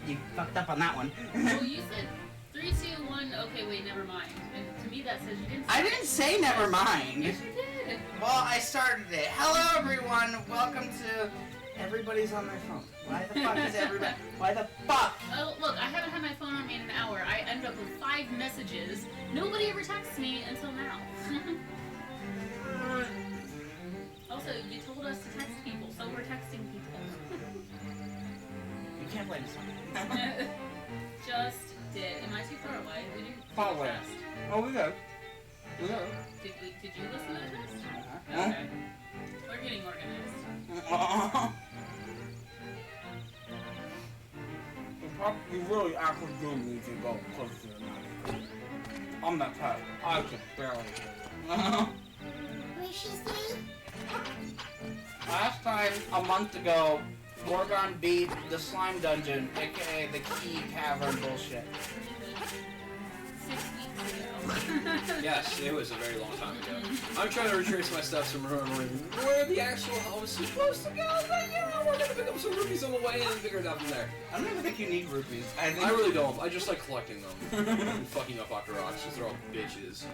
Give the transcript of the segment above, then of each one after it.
you fucked up on that one. Well, you said 3, 2, 1. Okay, wait, never mind. And to me, that says you didn't. I didn't say never mind. Yes, you did. Well, I started it. Hello, everyone. Welcome to. Everybody's on their phone. Why the fuck is everybody? Why the fuck? Oh, look, I haven't had my phone on me in an hour. I ended up with 5 messages. Nobody ever texts me until now. Also, you told us to text people, so we're texting people. You can't blame someone. Just did. Am I too far away? We didn't Far do the away. test. Oh, we go. We go. Did you listen to the test? Huh? Okay. We're getting organized. You really actually do need to go closer to the mic. I'm that tired. I could barely hear you. What she say? Last time, a month ago, Gorgon beat the Slime Dungeon, aka the Key Cavern bullshit. 6 weeks ago. Yes, it was a very long time ago. I'm trying to retrace my steps from remembering where the actual hell was supposed to go. But yeah, we're gonna pick up some rupees on the way and figure it out from there. I don't even think you need rupees. I really don't. I just like collecting them and fucking up Octo Rocks because they're all bitches.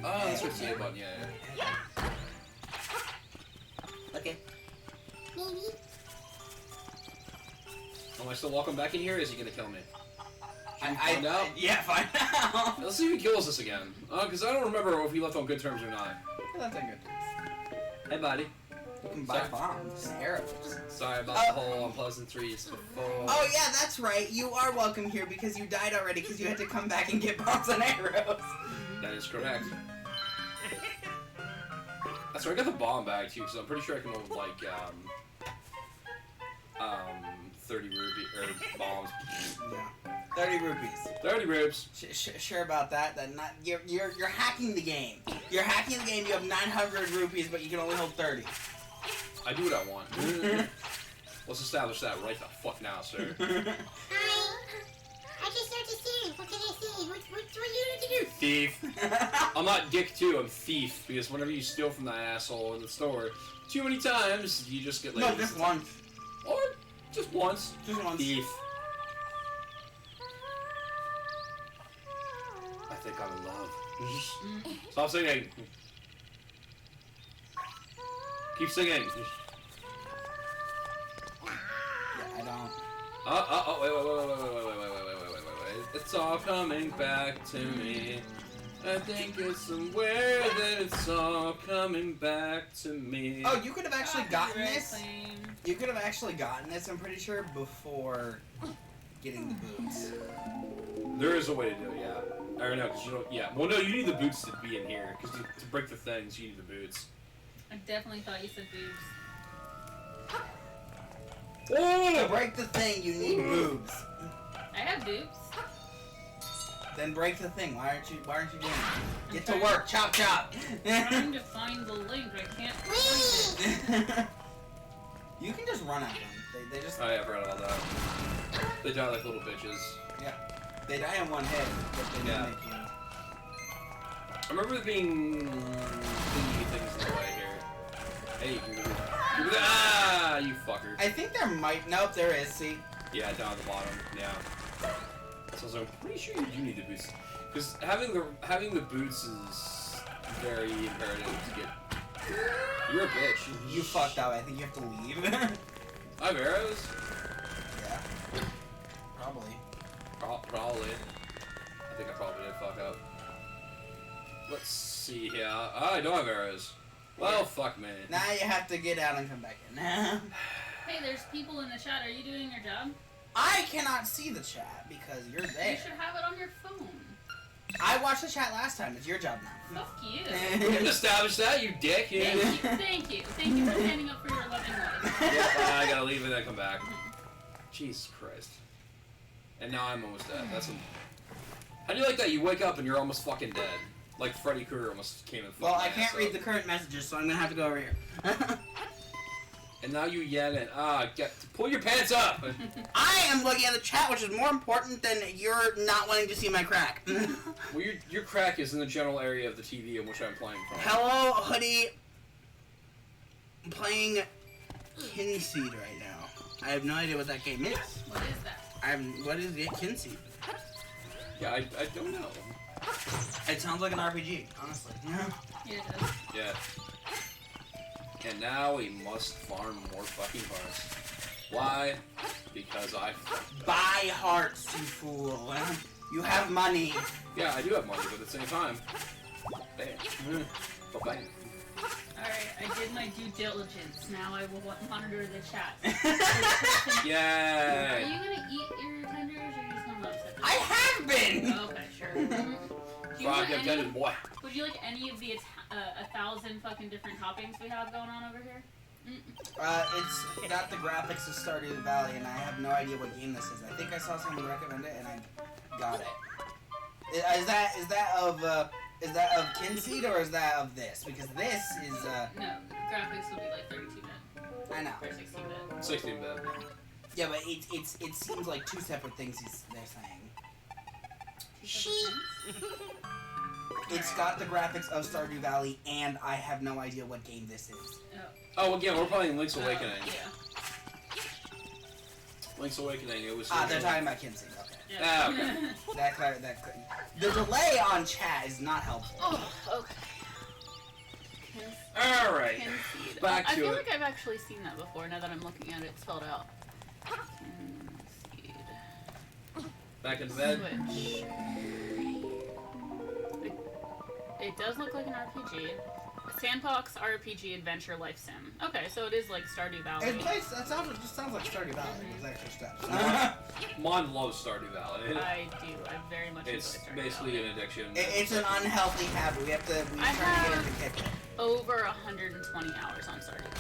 Oh, that's what's the A button, yeah. Okay. Maybe. Am I still welcome back in here? Or is he gonna kill me? Find out? Yeah, find out. Let's see if he kills us again. Because I don't remember if we left on good terms or not. That's not good. Hey, buddy. You can buy Sorry. bombs, arrows. Sorry about the whole unpleasantries before. Oh yeah, that's right. You are welcome here because you died already because you had to come back and get bombs and arrows. That is correct. That's right, I got the bomb bag too, because I'm pretty sure I can hold like 30 rupee or bombs. Yeah. 30 rupees. 30 rupes. Sure about that. That not you're hacking the game. You're hacking the game. You have 900 rupees, but you can only hold 30. I do what I want. Let's establish that right the fuck now, sir. Hi. I just started singing. What can I say? What you need to do? Thief. I'm not Dick too, I'm Thief, because whenever you steal from that asshole in the store too many times, you just get labeled. No, just once. Or just once. Just once. Thief. I think I'm in love. Stop singing. Keep singing. Yeah, I don't. Wait. It's all coming back to me. I think it's somewhere that it's all coming back to me. Oh, you could have actually gotten this. Claim. You could have actually gotten this, I'm pretty sure, before getting the boots. There is a way to do it, yeah. Or no, because you don't, yeah. Well, no, you need the boots to be in here, because to break the things, you need the boots. I definitely thought you said boobs. To break the thing, you need boobs. I have boobs. Then break the thing. Why aren't you doing it? Get to Okay. work. Chop chop. Trying to find the link. I can't find it. You can just run at them. They just Oh yeah, I forgot about that. They die like little bitches. they die in one hit, but they Yeah. don't make you. I remember there being thingy things in the way here. Hey, you can do that. Ah, you fucker. I think there might. Nope, there is. See. Yeah, down at the bottom. Yeah. So I'm pretty sure you do need the boots, because having the boots is very imperative to get. You're a bitch. You fucked up. I think you have to leave. I have arrows. Yeah. Probably. Probably. I think I probably did fuck up. Let's see here. Oh, I don't have arrows. Well, fuck me. Now you have to get out and come back in. Hey, there's people in the chat. Are you doing your job? I cannot see the chat because you're there. You should have it on your phone. I watched the chat last time. It's your job now. Fuck you. We didn't establish that, you dick. Thank you for standing up for your loving wife. Yep, I gotta leave and then come back. Jesus Christ. And now I'm almost dead. That's how do you like that? You wake up and you're almost fucking dead. Like Freddy Krueger almost came and fucked Well, my I can't ass read up. the current messages, so I'm gonna have to go over here. And now you yell and pull your pants up. I am looking at the chat, which is more important than you're not wanting to see my crack. Well, your crack is in the general area of the TV in which I'm playing from. Hello, Hoodie. I'm playing Kinseed right now. I have no idea what that game is. What is that? What is it, Kinseed? Yeah, I don't know. It sounds like an RPG, honestly. Yeah, it does. Yeah. And now we must farm more fucking hearts. Why? Because I... Buy hearts, you fool. You have money. Yeah, I do have money, but at the same time... Bam. Bam. Alright, I did my due diligence. Now I will monitor the chat. Are Yay! you gonna eat your tenders or are you just gonna upset them? I have been! Okay, sure. Do you want Fuck, I'm any, dead, boy. would you like any of the 1,000 fucking different toppings we have going on over here? It's got the graphics of Stardew Valley, and I have no idea what game this is. I think I saw someone recommend it, and I got it. Is that of Kinseed, or is that of this? Because this is No, graphics will be like 32-bit I know. or 16-bit. 16-bit. Yeah, but it seems like two separate things they're saying. It's got the graphics of Stardew Valley, and I have no idea what game this is. Oh, again, we're playing Link's Awakening. Yeah. Link's Awakening, it was... They're talking about Kinseed, okay. Yeah. Ah, okay. The delay on chat is not helpful. Oh, okay. Alright. Kinseed. Back I to feel it. like I've actually seen that before now that I'm looking at it spelled out. Kinseed. Back into bed. Switch. It does look like an RPG. Sandbox RPG Adventure Life Sim. Okay, so it is like Stardew Valley. It just sounds like Stardew Valley with extra steps. Mon loves Stardew Valley. I do. I very much It's enjoy Stardew basically Valley. an addiction. It's an unhealthy habit. We're trying to get it to kick it. Over 120 hours on Stardew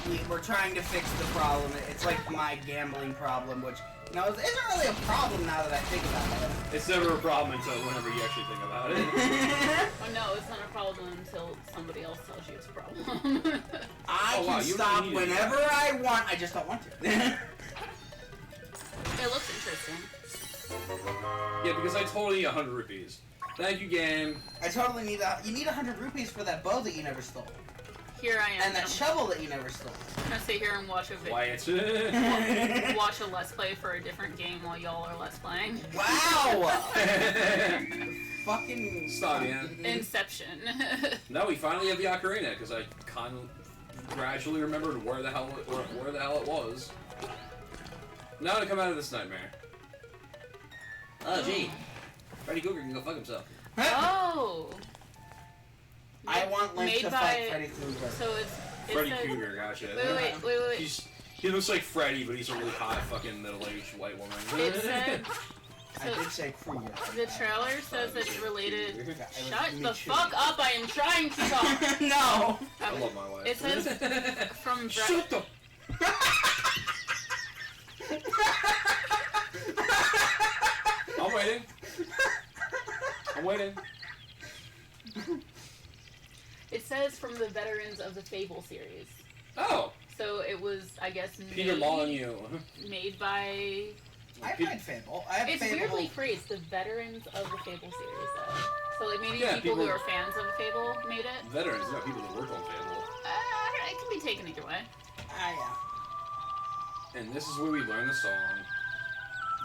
Valley. We're trying to fix the problem. It's like my gambling problem, which, you know, isn't really a problem now that I think about it. It's never a problem until whenever you actually think about it. Oh no, it's not a problem until somebody else tells you it's a problem. I Oh, wow, can you stop really need it. whenever I want. I just don't want to. It looks interesting. Yeah, because I totally need 100 rupees. Thank you, game. I totally need you need 100 rupees for that bow that you never stole, Here I am. and that shovel that you never stole. I'm gonna sit here and watch a video. Quiet. Watch a let's play for a different game while y'all are let's playing. Wow! Fucking Stop, man. Inception. No, we finally have the ocarina because I gradually remembered where the hell it was. Now to come out of this nightmare. Oh, gee. Freddy Krueger can go fuck himself. Oh. I want Link Made to by- fight Freddy Krueger. So it Freddy says, Krueger, gotcha. Wait. He looks like Freddy, but he's a really hot fucking middle-aged white woman. It said. I So did say Krueger. the trailer says it's related. Yeah, it was Shut me the too. fuck up! I am trying to talk. No! I love my wife. It says from Shut the... I'm waiting. I'm waiting. It says from the veterans of the Fable series. Oh, So it was, I guess, Peter Molyneux. made by. I played Fable. I have It's Fable. weirdly phrased, the veterans of the Fable series, though. So like maybe Yeah, people who people- are fans of Fable made it. Veterans, not people that work on Fable. It can be taken either way. Yeah. And this is where we learn the song.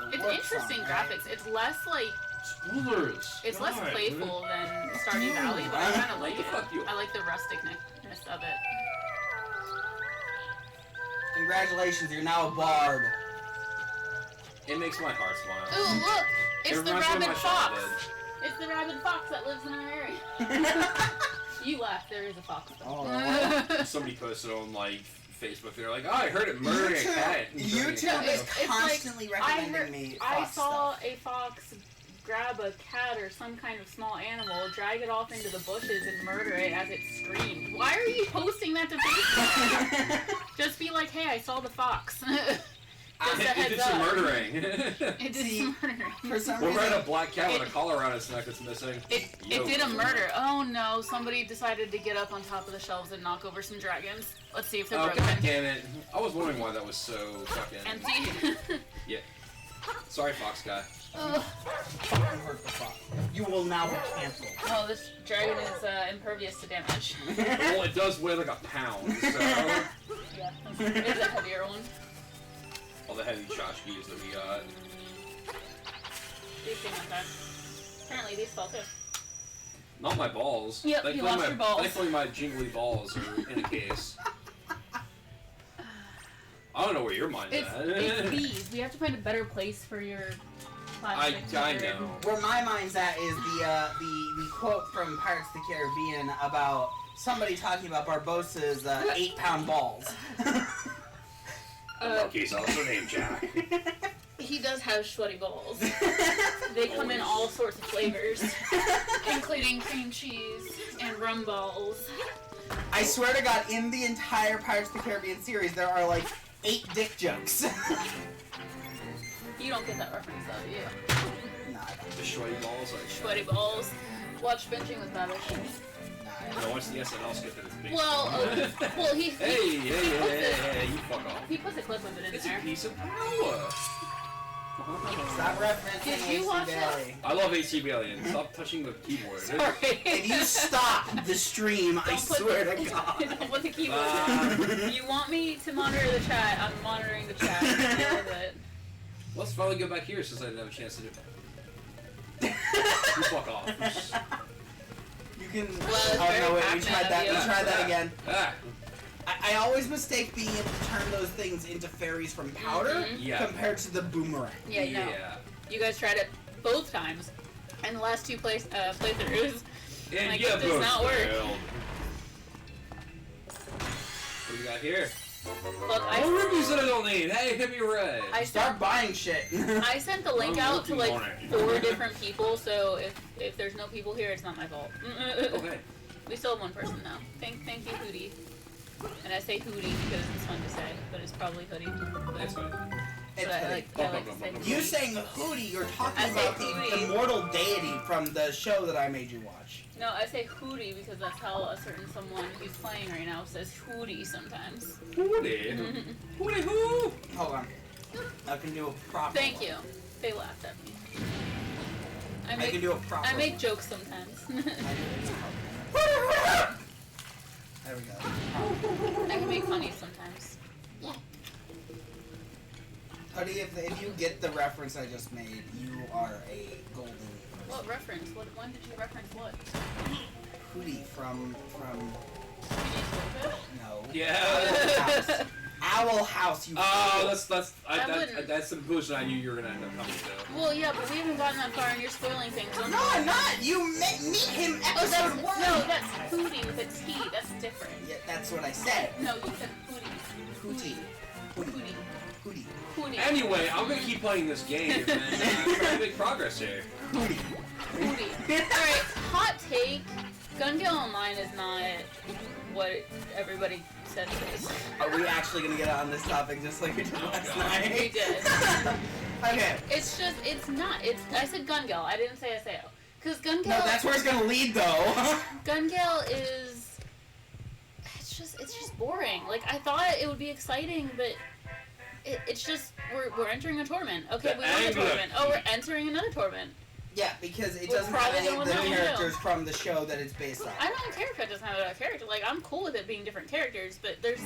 The It's warp interesting song, right? graphics. It's less like Spoilers. it's less God. playful than Stardew Valley, but I kind of like What the it. fuck you- I like the rusticness of it. Congratulations, you're now a bard. It makes my heart smile. Ooh, look! It's It the reminds me of rabid my fox. childhood. It's the rabid fox that lives in our area. You laugh. There is a fox. Though. Oh. Somebody posted on like Facebook. They're like, "Oh, I heard it murdered a cat." YouTube is It's like, constantly recommending heard- me I fox saw stuff. a fox grab a cat or some kind of small animal, drag it off into the bushes, and murder it as it screamed. Why are you posting that to Facebook? Just be like, hey, I saw the fox. Just a It heads did up. some murdering. It did See, some murdering. For some We're reason, right a black cat with It- a collar around its neck that's missing. It Yo. did a murder. Oh no, somebody decided to get up on top of the shelves and knock over some dragons. Let's see if they're Oh broken. god damn it! I was wondering why that was so fucking. Empty. Sorry, Fox guy. Ugh. Fucking hurt the fuck. You will now be canceled. Oh, this dragon is impervious to damage. Well, it does weigh like a pound, so... Yeah, it's a heavier one. All the heavy tchotchkes that we got. These things like that. Apparently these fall too. Not my balls. Yep, you lost your balls. Thankfully my jingly balls are in a case. I don't know where your mind's It's at. these. We have to find a better place for your I plastic. know. Where my mind's at is the quote from Pirates of the Caribbean about somebody talking about Barbossa's 8-pound balls. Monkey's also named Jack. He does have sweaty balls. They come in all sorts of flavors, including cream cheese and rum balls. I swear to God, in the entire Pirates of the Caribbean series, there are like 8 dick jokes. You don't get that reference though, do you? Nah, I don't. The sweaty balls. Like, Sweaty balls. Watch Benching with Babish. Nah, I No, watch the SNL skit that it's based Well, on. well, Hey, you fuck off. he puts a clip of it in It's a there. piece of power. Stop referencing Did you AC watch that? Bailey. I love AC Billion. Stop touching the keyboard. Sorry. If you stop the stream, I Don't put swear the, to God. Don't put the keyboard down. You want me to monitor the chat? I'm monitoring the chat. Deal with it. Let's finally go back here since I didn't have a chance to do it. You fuck off. You can. Well, it's Oh very no! Wait, we passionate tried of that. you. We tried that again. Ah. I always mistake being able to turn those things into fairies from powder Yeah. compared to the boomerang. Yeah, no. You guys tried it both times, and the last two playthroughs. And Like, yeah, it does not work. failed. What do we got here? Look, Oh, rubies that I don't need. Hey, hit me red. I Start buying shit. I sent the link I'm out to working like on it. 4 different people, so if there's no people here, it's not my fault. Okay. We still have 1 person now. Thank you, Hootie. And I say Hootie because it's fun to say, but it's probably Hoodie. That's fine. It's But I funny. like to say You Hootie. saying Hootie, you're talking I say about the Hootie. immortal deity from the show that I made you watch. No, I say Hootie because that's how a certain someone who's playing right now says Hootie sometimes. Hootie. Hootie hoo. Hold on. I can do a proper Thank one. you. They laughed at me. I can do a proper I make one. jokes sometimes. There we go. I can make funny sometimes. Hootie, if you get the reference I just made, you are a golden What reference? When did you reference what? Hootie from no. Yeah. Owl House, you Oh, fool. that's the conclusion I knew you were gonna end up coming to. Well, yeah, but we haven't gotten that far, and you're spoiling things. Don't No, I'm not. You meet him Oh, that's episode 1. no, that's Hootie with a T. That's different. Yeah, that's what I said. No, you said Hootie. Hootie. Hootie. Hootie. Hootie. Hootie. Anyway, I'm gonna keep playing this game and try to make progress here. Hootie. Hootie. Alright, hot take. Gun Gale Online is not what everybody says it is. Are we actually gonna get on this topic just like we did last God. night? We did. Okay. It's just, it's not. I said Gun Gale. I didn't say SAO. Because Gun Gale... No, that's where it's gonna lead though. Gun Gale is... It's just boring. Like, I thought it would be exciting, but... It's just, we're entering a tournament. Okay, The we won the anger. tournament. Oh, we're entering another tournament. Yeah, because it We're doesn't have probably any of gonna the win that one, characters from the show that it's based on. I don't care if it doesn't have a character. Like, I'm cool with it being different characters, but there's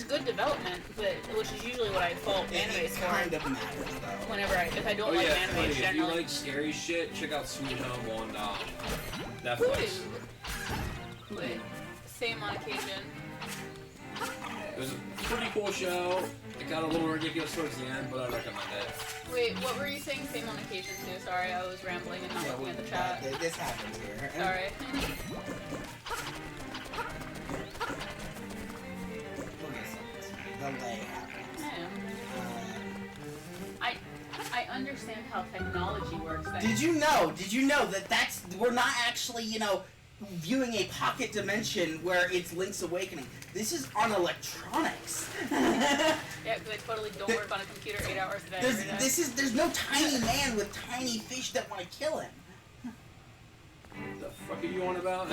good development, but which is usually what I fault animes It for. kind of matters though. Whenever if I don't Oh like yeah, animes funny, if you generally. like scary shit, check out Sweet Home on Who Netflix. do? Wait, same on occasion. It was a pretty cool show. It got a little ridiculous towards the end, but I recommend it. Wait, what were you saying? Same on occasion too. Sorry, I was rambling and not Yeah, looking at the chat. this happens here. Sorry. We'll get something. Delay happens. I understand how technology works. Then. Did you know that we're not actually, viewing a pocket dimension where it's Link's Awakening. This is on electronics. Yeah, because I totally don't work on a computer 8 hours a day. every day. There's no tiny man with tiny fish that want to kill him. The fuck are you on about?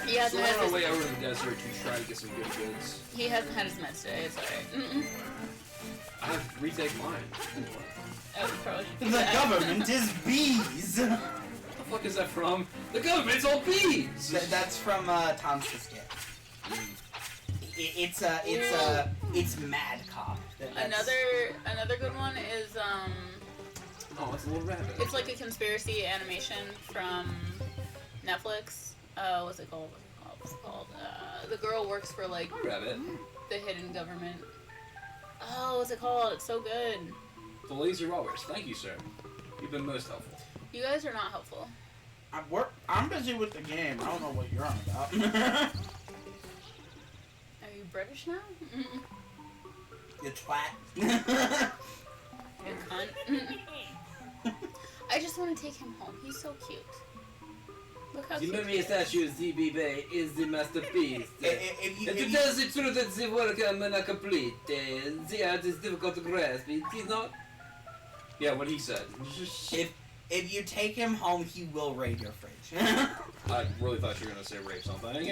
He hasn't So had on our his, way over to the desert to try to get some good goods. he hasn't had his meds today. It's alright. I have to retake mine. Oh, probably should do The that. government is bees. What the fuck is that from? The government's all bees! That's from Tom's Biscuit. It's Mad Cop. Another good one is Oh, it's a little rabbit. it's like a conspiracy animation from Netflix. What's it called? The girl works for like Rabbit. the hidden government. Oh, what's it called? It's so good. The Lazy Robbers. Thank you, sir. You've been most helpful. You guys are not helpful. I'm busy with the game. I don't know what you're on about. Are you British now? You twat. You cunt. I just want to take him home. He's so cute. Look how cute he is. statue ZB Bay is the masterpiece. If you, And to tell the truth that the work is not complete, the art is difficult to grasp. It is not. Yeah, what he said. if you take him home, he will raid your fridge. I really thought you were gonna say rape something.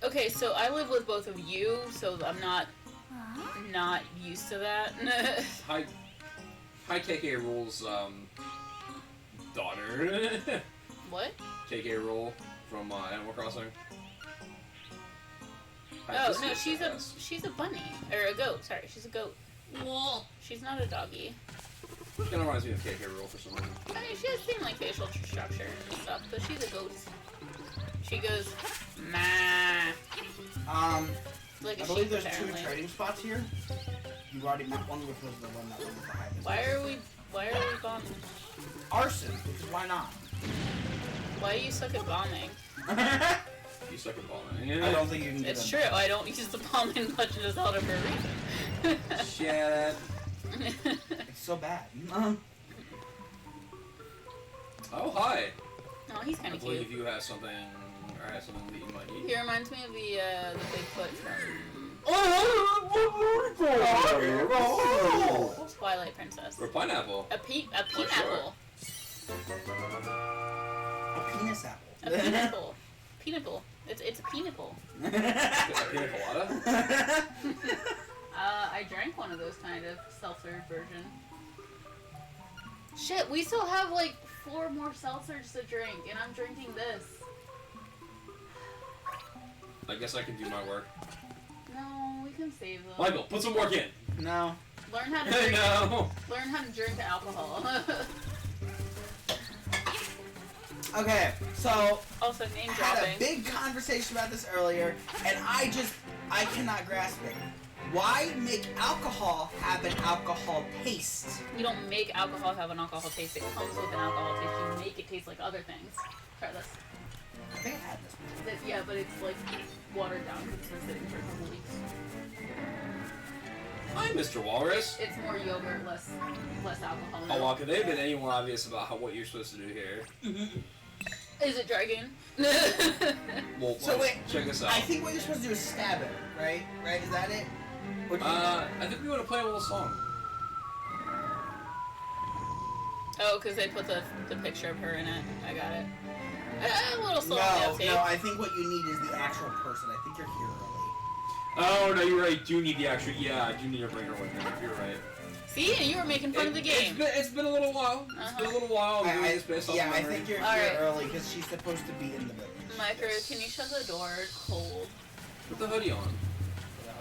Okay, so I live with both of you, so I'm not used to that. Hi KK Rool's daughter. What? KK Rool from Animal Crossing. Oh no, she's a bunny or a goat. Sorry, she's a goat. She's not a doggy. Kind of reminds me of KK Rool for some reason. I mean, she has same like facial structure and stuff, but she's a goat. She goes, ma. I Like a believe sheep, there's two apparently. trading spots here. You already met one, which was the one that was the highest. Why are we bombing? Arson, because why not? Why do you suck at bombing? You suck at bombing. I don't think you can get It's them. true. I don't use the bombing much in Zelda for a reason. Shut up. It's so bad. Oh, hi. Oh, he's I kind of believe cute. you have something, or have something that you might need. He reminds me of the Bigfoot from Twilight Princess. Or pineapple. A peanapple. A penis apple. A peanapple. Peanapple. It's a peanapple. A pina colada? I drank one of those kind of seltzer version. Shit, we still have like 4 more seltzers to drink, and I'm drinking this. I guess I can do my work. No, we can save them. Michael, put some work in. No. Learn how to drink. No. Learn how to drink alcohol. Okay, so Also, name I had a dropping. big conversation about this earlier, and I cannot grasp it. Why make alcohol have an alcohol taste? You don't make alcohol have an alcohol taste. It comes with an alcohol taste. You make it taste like other things. Try this. I think I had this one. Yeah, but it's like watered down because it's been sitting for a couple weeks. Hi, Mr. Walrus. It's more yogurt, less alcohol. Oh, well, could they have been any more obvious about what you're supposed to do here? Is it dragon? Well, So wait, check this out. I think what you're supposed to do is stab it, right? Right? Is that it? Or do you- I think we want to play a little song. Oh, because they put the picture of her in it. I got it. A little slow on the no, uptake. no. I think what you need is the actual person. I think you're here Oh, no, you're right. I do need the actual... Yeah, I do need to bring her with me. You're right. See, you were making fun of the game. It's been a little while. It's been a little while. I'm doing early. this based off Yeah, I memory. think you're All here right. early because she's supposed to be in the village. Micro, can you shut the door? It's cold. Put the hoodie on.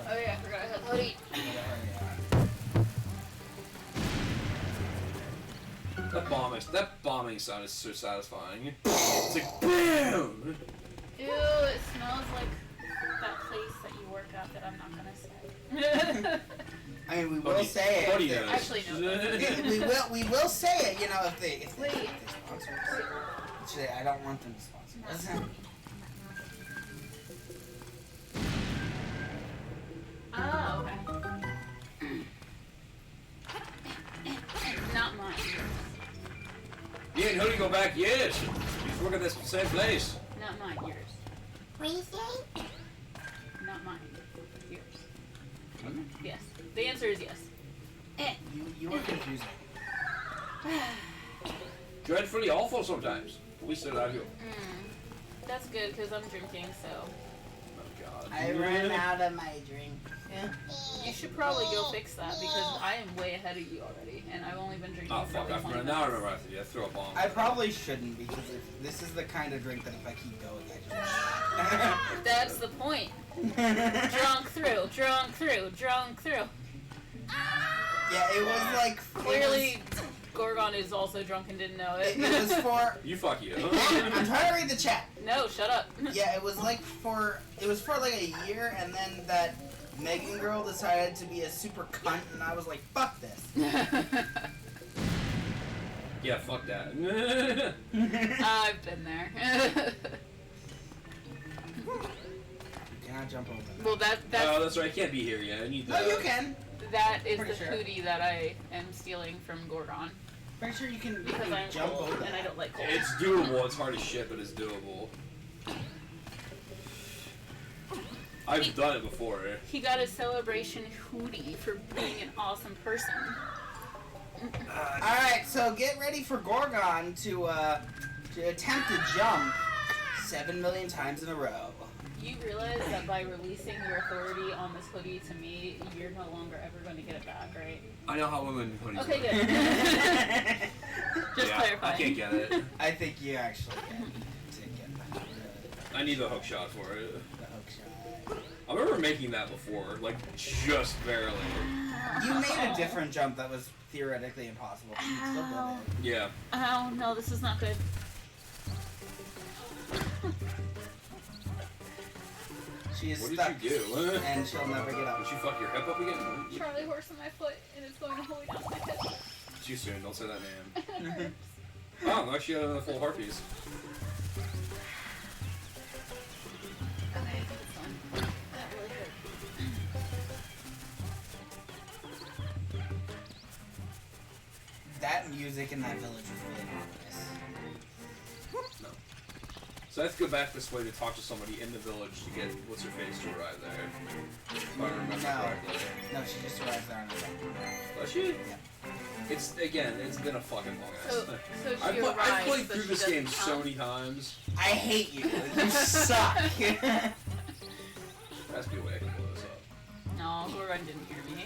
Oh yeah, I forgot I had the hoodie. That bombing sound is so satisfying. It's like BAM! Ew, it smells like that place that you work at that I'm not gonna say. I mean, we will say it. Buddy if knows. Actually, no. we will say it. You know, if they Wait. sponsor us. Actually, I don't want them to sponsor us. Oh, okay. Not mine. You and Hoodie go back years. You used to work at this same place. Not mine. Yours. What do you say? Not mine. Yours. Yes. The answer is yes. You are confusing. Dreadfully awful sometimes. We still have you. That's good because I'm drinking, so. Oh, God. I ran out of my drink. Yeah. You should probably go fix that because I am way ahead of you already, and I've only been drinking Oh for fuck! like I 20 remember. Now I minutes. remember what I have to do. I throw a bomb. I probably shouldn't because if this is the kind of drink that if I keep going, I That's the point. Drunk through, drunk through, drunk through. Yeah, it was like Clearly, Gorgon is also drunk and didn't know it. It was for. You fuck you. I'm trying to read the chat. No, shut up. Yeah, it was like for. It was for like a year, and then that Megan girl decided to be a super cunt, and I was like, fuck this. Yeah, fuck that. I've been there. You cannot jump over that. Well, Oh, that's that's right. I can't be here yet. I need No, that. you can. that is Pretty the sure. cootie that I am stealing from Gorgon Pretty sure you can because I'm jump cold over and I that. don't like cold. It's doable. It's hard as shit, but it's doable. I've done it before. He got a celebration hoodie for being an awesome person. Alright, so get ready for Gorgon to attempt to jump 7 million times in a row. You realize that by releasing your authority on this hoodie to me, you're no longer ever going to get it back, right? I know how women hoodies Okay, work. good. Just Yeah, clarifying. I can't get it. I think you actually get to get I need the hook shot for it. the hook shot. I remember making that before, like just barely. You made a different jump that was theoretically impossible, but you still did it. Yeah. Oh, no, this is not good. She is What did stuck, you do? and she'll never get Did up. you fuck your hip up again? Charlie horse on my foot, and it's going all the way down my head. Too soon. Don't say that name. It hurts. Oh, actually, had another full heart piece. Okay, this one. That really hurt. That music in that village was really ominous. No. So I have to go back this way to talk to somebody in the village to get what's her face to arrive there. If I remember No. correctly. No, she just arrives there on her own. Does she? It's again. It's been a fucking long ass. So she I've arrives, played but through she this game doesn't so come. many times. I hate you. You suck. There has to be a way I can blow this up. No, Gorgon didn't hear me.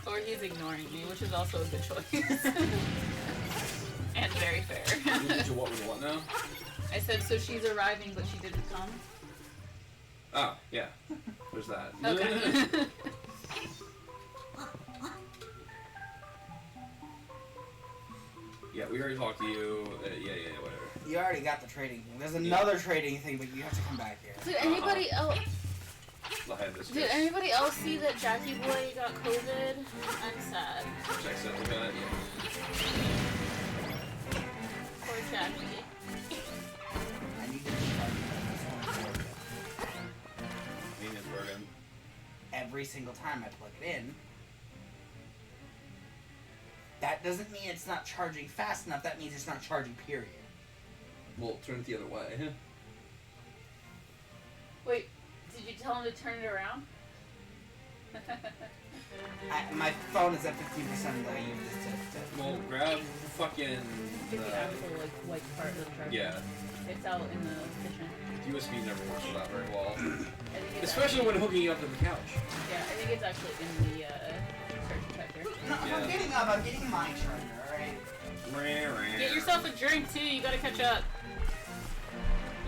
Or he's ignoring me, which is also a good choice. And very fair. Did you what with what now? I said, so she's arriving, but she didn't come? Oh, yeah. There's that. Okay. Yeah, we already talked to you. Yeah, whatever. You already got the trading thing. There's another trading thing, but you have to come back here. Did anybody else? I'll have this. Did anybody else see that Jackie Boy got COVID? I'm sad. Check something like that. Yeah. Poor Jackie. I need to recharge this one. Maintenance broken. Every single time I plug it in. That doesn't mean it's not charging fast enough. That means it's not charging, period. Well, turn it the other way. Wait, did you tell him to turn it around? My phone is at 15% and I use this to Well, grab fucking. Get the actual like white part of the charger. Yeah. It's out in the kitchen. USB never works with that very well. I think it's Especially actually, when hooking it up to the couch. Yeah, I think it's actually in the surge protector. No, if I'm Yeah. getting up. I'm getting my charger, alright? Get yourself a drink too. You gotta catch up.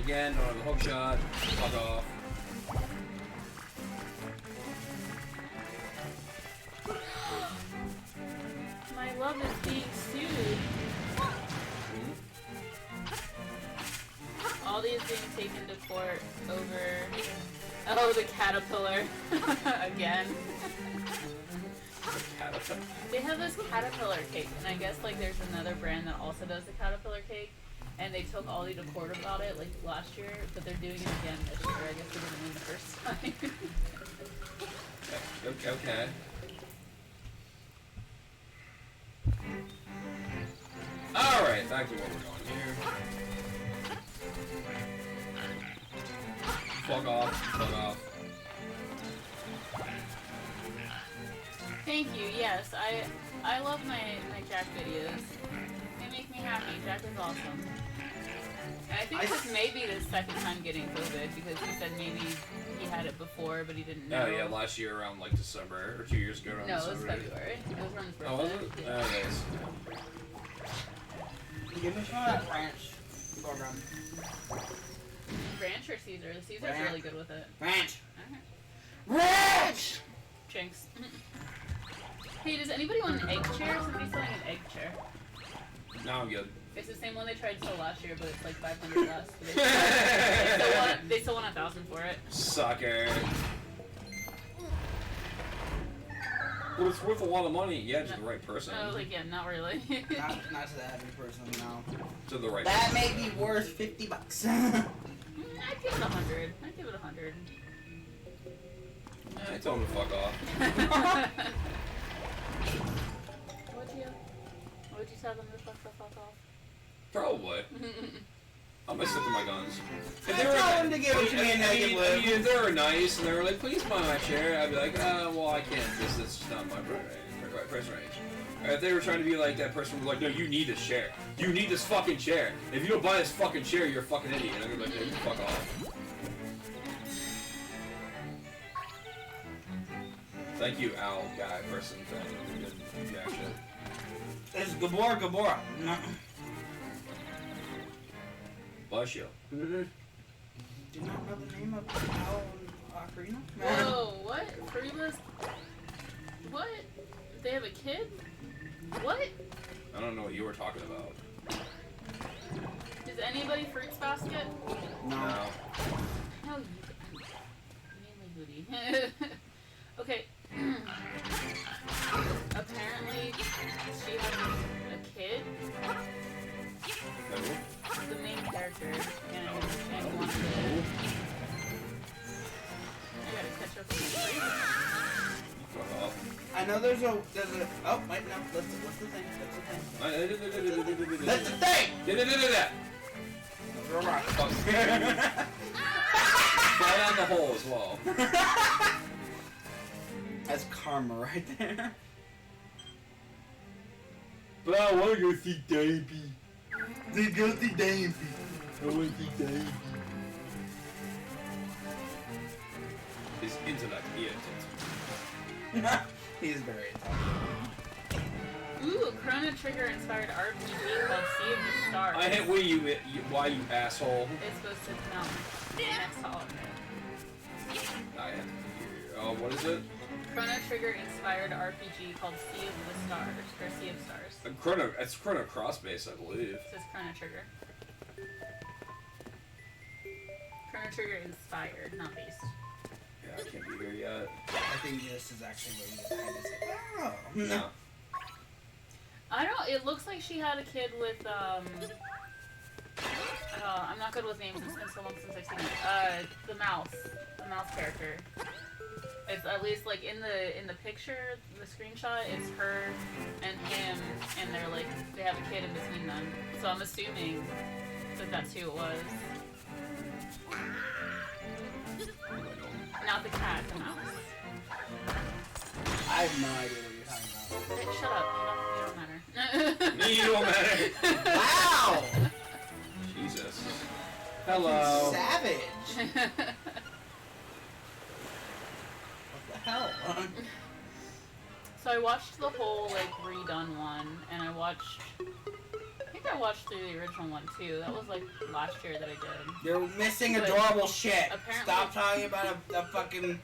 Again, don't have the hook shot. Fuck off. My love is being sued. Aldi is being taken to court over. Oh, the caterpillar again. Caterpillar. They have this caterpillar cake, and I guess like there's another brand that also does the caterpillar cake, and they took Aldi to court about it like last year, but they're doing it again this year. I guess they didn't win the first time. Okay. Alright, back to where we're going here. Fuck off. Thank you. Yes, I love my Jack videos. They make me happy. Jack is awesome. And I think this may be the second time getting COVID because he said maybe he had it before, but he didn't know. Oh yeah, last year around like December, or 2 years ago around No, it was December. February. It was around his birthday. Oh, was it? Yeah. Oh, nice. Give me some of that ranch. Program. Ranch or Caesar? The Caesar's Ranch. really good with it. Ranch. Alright. Ranch. Jinx. Hey, does anybody want an egg chair? Somebody's selling an egg chair. No, I'm good. It's the same one they tried to sell last year, but it's like 500 less. They still want 1,000 for it. Sucker. Well, it's worth a lot of money. Yeah, to the right person. Oh, like, yeah, not really. Not to the heavy person, no. To the right That person. may be worth $50. I'd give it 100. I'd give it 100. I told him to fuck off. Would you tell them to fuck off? Probably. I'm gonna stick to my guns. I tell them to give it to me and I can live. If they were nice and they were like, please buy my chair, I'd be like, well, I can't because it's just not my price range. Or if they were trying to be like that person was like, no, you need this chair. You need this fucking chair. If you don't buy this fucking chair, you're a fucking idiot. And I'm gonna be like, no, you fuck off. Thank you, owl guy person thing. Good reaction. It's Gabora. No. Bless you. Do you not know the name of Owl Ocarina? Whoa, what? Kariba's... What? They have a kid? What? I don't know what you were talking about. Is anybody Fruits Basket? No. No. No, mainly Booty. Okay. Apparently, she has a kid. No. The main character, and wants to. I gotta catch up with Fuck off. I know there's a. Oh, wait, no. What's the thing? That's the thing! Throw a rock. Fly down the hole as well. That's karma right there. But I want to go see Davey. The guilty Davey. I want to see Davey. His intellect, He is very intelligent. Ooh, Chrono Trigger inspired RPG called Sea of the Stars. I hit why you asshole. It's supposed to come next holiday. I had to hear. Oh, what is it? Chrono Trigger inspired RPG called Sea of the Stars, or Sea of Stars. It's Chrono Cross base, I believe. It says Chrono Trigger. Chrono Trigger inspired, not based. Yeah, I can't be here yet. I think this is actually where you kind of say, oh. No. I don't. It looks like she had a kid with I'm not good with names. It's been so long since I've seen it. The mouse character. It's at least like in the picture, the screenshot. It's her and him, and they're like they have a kid in between them. So I'm assuming that that's who it was. Not the cat, the mouse. I have no idea what you're talking about. Hey, shut up. You don't matter. Me, you don't matter. Wow! Jesus. Hello. Savage! What the hell? So I watched the whole like redone one, and I watched through the original one too. That was like last year that I did. You're missing But adorable shit. apparently- Stop talking about a fucking.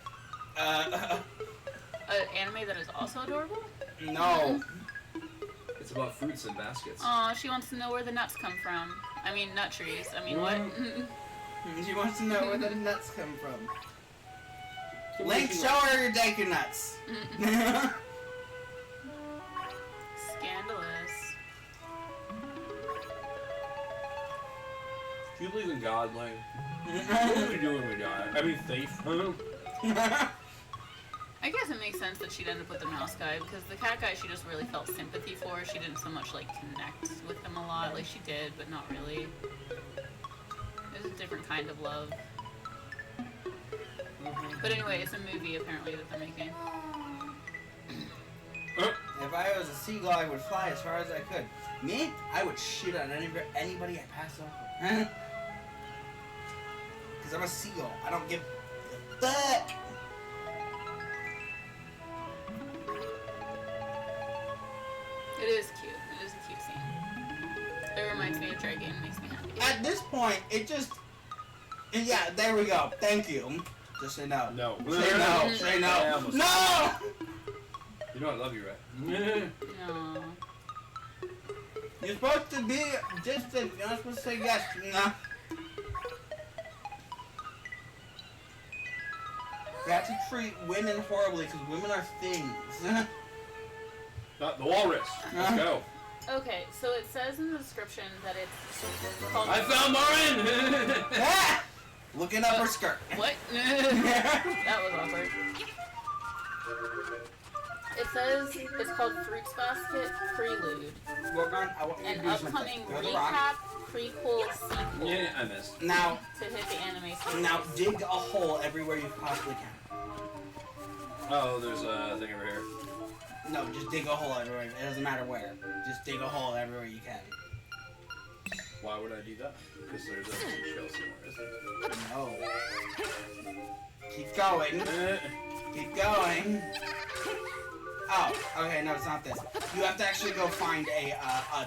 An anime that is also adorable. No. It's about fruits and baskets. Aw, she wants to know where the nuts come from. I mean, nut trees. I mean, what? She wants to know where the nuts come from. Link, show her your Deku nuts. Scandalous. Do you believe in God, Lane? What are we doing with God? I mean, thief. I guess it makes sense that she'd end up with the mouse guy, because the cat guy she just really felt sympathy for. She didn't so much like connect with him a lot. Like she did, but not really. It was a different kind of love. But anyway, it's a movie apparently that they're making. If I was a seagull, I would fly as far as I could. Me? I would shit on anybody I pass over. Because I'm a seagull. I don't give a fuck. point, it just... Yeah, there we go. Thank you. Just say no. No. Say no. Say I no. almost- No! You know I love you, right? No. You're supposed to be distant. You're not supposed to say yes. Nah. You have to treat women horribly because women are things. Not the walrus. Let's go. Okay, so it says in the description that it's called. I found Marin! Ah! Looking up her skirt. What? That was awkward. It says it's called Fruits Basket Prelude, Work on. I want you to an do something. upcoming Go to the rock. recap, prequel, sequel Yeah, I missed. Now, to hit the anime series. now dig a hole everywhere you possibly can. Oh, there's a thing over here. No, just dig a hole everywhere. It doesn't matter where. Just dig a hole everywhere you can. Why would I do that? Because there's a seashell somewhere, isn't No. Keep going. there? Keep going. Oh, okay, no, it's not this. You have to actually go find a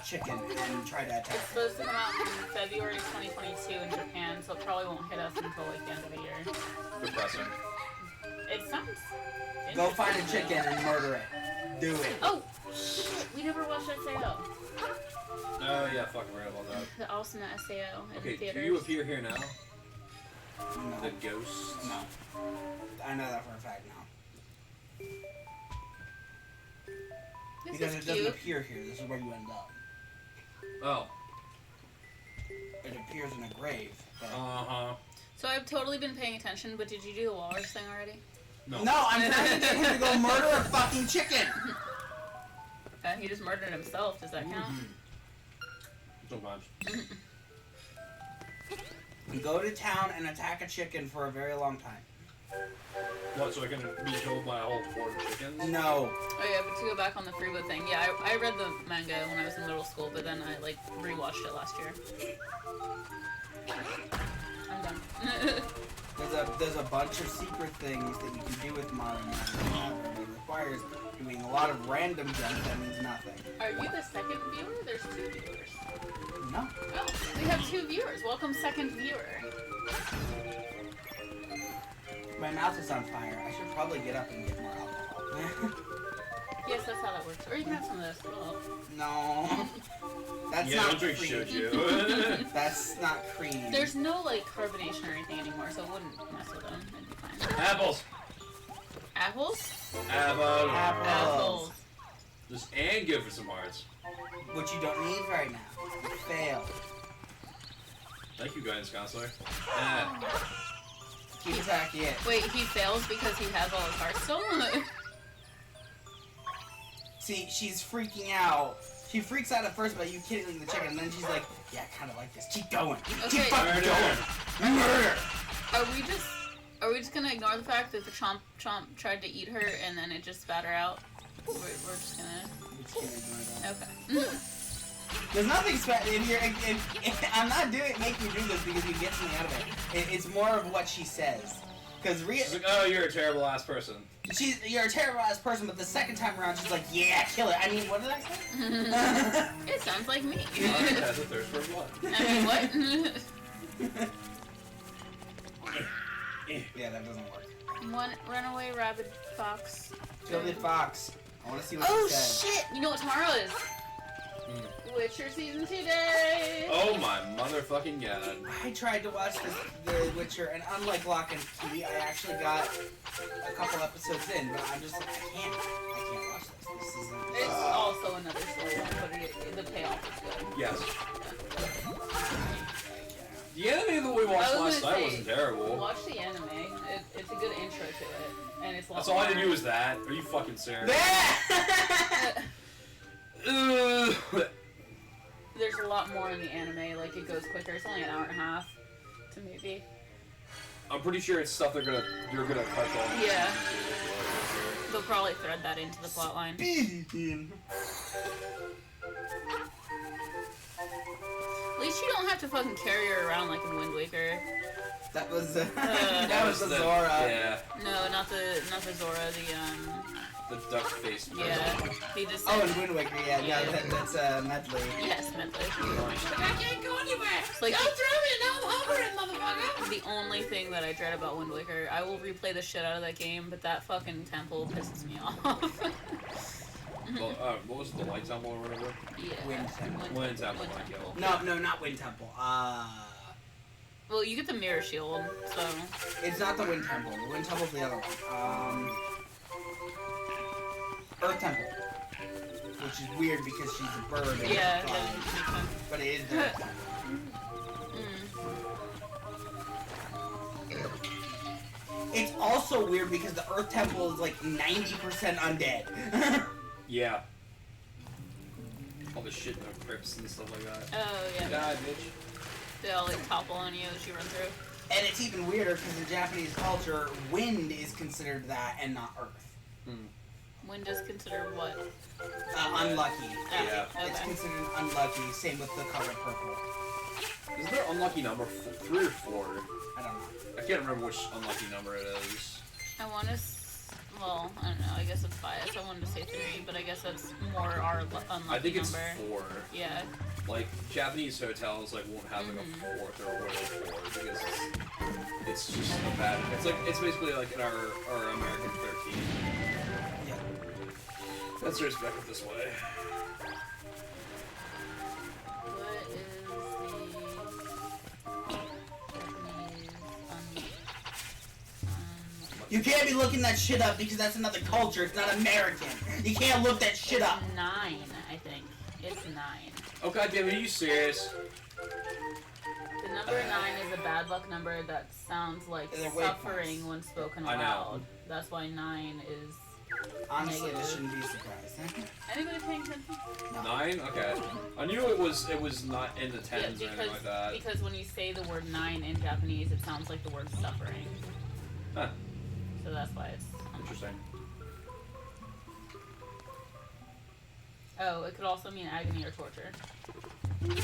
chicken and try to attack It's it. supposed to come out in February 2022 in Japan, so it probably won't hit us until like the end of the year. Depressing. It sounds. Go find a interesting, chicken though. and murder it. Do it. Oh shit! We never watched SAO. Oh yeah, fucking right about that. The awesome SAO in Okay, do theaters. you appear here now? No. The ghosts? No. I know that for a fact now. This Because is it doesn't cute. appear here. This is where you end up. Oh. It appears in a grave. But... Uh-huh. So I've totally been paying attention, but did you do the walrus thing already? No. No, I'm trying to get him to go murder a fucking chicken. He just murdered himself. Does that count? Sometimes. Go to town and attack a chicken for a very long time. What, so I can be killed by a whole horde of chickens? No. Oh yeah, but to go back on the Freeboot thing, yeah, I read the manga when I was in middle school, but then I like rewatched it last year. I'm done. There's a bunch of secret things that you can do with Mario. It requires doing a lot of random jumps that means nothing. Are you the second viewer? There's two viewers. No. Oh, we have two viewers. Welcome, second viewer. My mouth is on fire. I should probably get up and get more alcohol. Yes, that's how that works. Or you can have some of this. Oh. No. That's Yeah, not don't drink cream. shoju. That's not cream. There's no like carbonation or anything anymore, so it wouldn't mess with them. It'd be fine. Apples! Apples? Apples! Apples. Just and good for some hearts. Which you don't need right now. You failed. Thank you, guidance counselor. Keep attacking it. Wait, he fails because he has all his hearts still? See, she's freaking out. She freaks out at first about you killing the chicken, and then she's like, yeah, I kind of like this. Keep going. Okay. Keep fucking Murder. going. Murder. Are we just gonna ignore the fact that the chomp tried to eat her and then it just spat her out? We're just gonna. I'm just gonna ignore that. Okay. There's nothing special in here. I'm not making you do this because you get something out of it. It's more of what she says. Because She's like, oh, you're a terrible ass person. you're a terrible ass person, but the second time around she's like, yeah, kill it. I mean, what did I say? It sounds like me. Marin has a thirst for blood. I mean, what? Yeah, that doesn't work. One runaway rabid fox. Kill the fox. I want to see what Oh she said. shit! You know what tomorrow is? Witcher season 2 day. Oh my motherfucking god. I tried to watch The Witcher, and unlike Lock and Key, I actually got a couple episodes in, but I'm just like, I can't watch this. This isn't. It's also another story, but the payoff is good. Yes. The anime that we watched I was last gonna night say, wasn't terrible. Watch the anime. It's a good intro to it, and it's a lot That's all I had to more- do was that. Are you fucking serious? There's a lot more in the anime. Like it goes quicker. It's only an hour and a half to movie. I'm pretty sure it's stuff you're gonna touch on. Yeah. They'll probably thread that into the plot line. At least you don't have to fucking carry her around like in Wind Waker. That was that was the Zora. Yeah, No, not the Zora. the duck face. Yeah. He just. Oh, Said, and Wind Waker. Yeah, Yeah. no, that's Medley. yes, Medley. I can't go anywhere. Like, Don't throw me. Now I'm hovering, motherfucker. the only thing that I dread about Wind Waker, I will replay the shit out of that game, but that fucking temple pisses me off. What was it, the Light Temple or whatever? Yeah. Wind Temple. Wind Temple, Wind thank you. Temple. No, not Wind Temple. Well, you get the mirror shield, so. It's not the Wind Temple. The Wind Temple's the other one. Earth Temple. Which is weird because she's a bird and Yeah, flies. that makes sense. But it is the Earth Temple. It's also weird because the Earth Temple is like 90% undead. Yeah. All the shit in the crypts and stuff like that. Oh, yeah. Die, bitch. They all, like, topple on you as you run through. And it's even weirder because in Japanese culture, wind is considered that and not Earth. Wind is considered what? Unlucky. Yeah. It's Okay. considered unlucky. Same with the color purple. Is there unlucky number 3 or 4? I don't know. I can't remember which unlucky number it is. I want to. Well, I don't know. I guess it's biased. I wanted to say 3, but I guess that's more our unlucky I think it's number. 4. Yeah. Like, Japanese hotels like won't have like a 4th or whatever 4 because it's just a bad. It's basically like in our American 13. Yeah. Let's respect it this way. What is the Japanese You can't be looking that shit up because that's another culture. It's not American. You can't look that shit up. 9, I think. It's 9. Oh goddamn, are you serious? The number 9 is a bad luck number that sounds like They're way suffering points. when spoken I know. aloud. That's why 9 is. Honestly, Negative. this shouldn't be surprised. Anybody paying attention? 9? Okay. I knew it was not in the 10s or anything because like that. because when you say the word 9 in Japanese, it sounds like the word suffering. Huh. So that's why it's. Interesting. Oh, it could also mean agony or torture.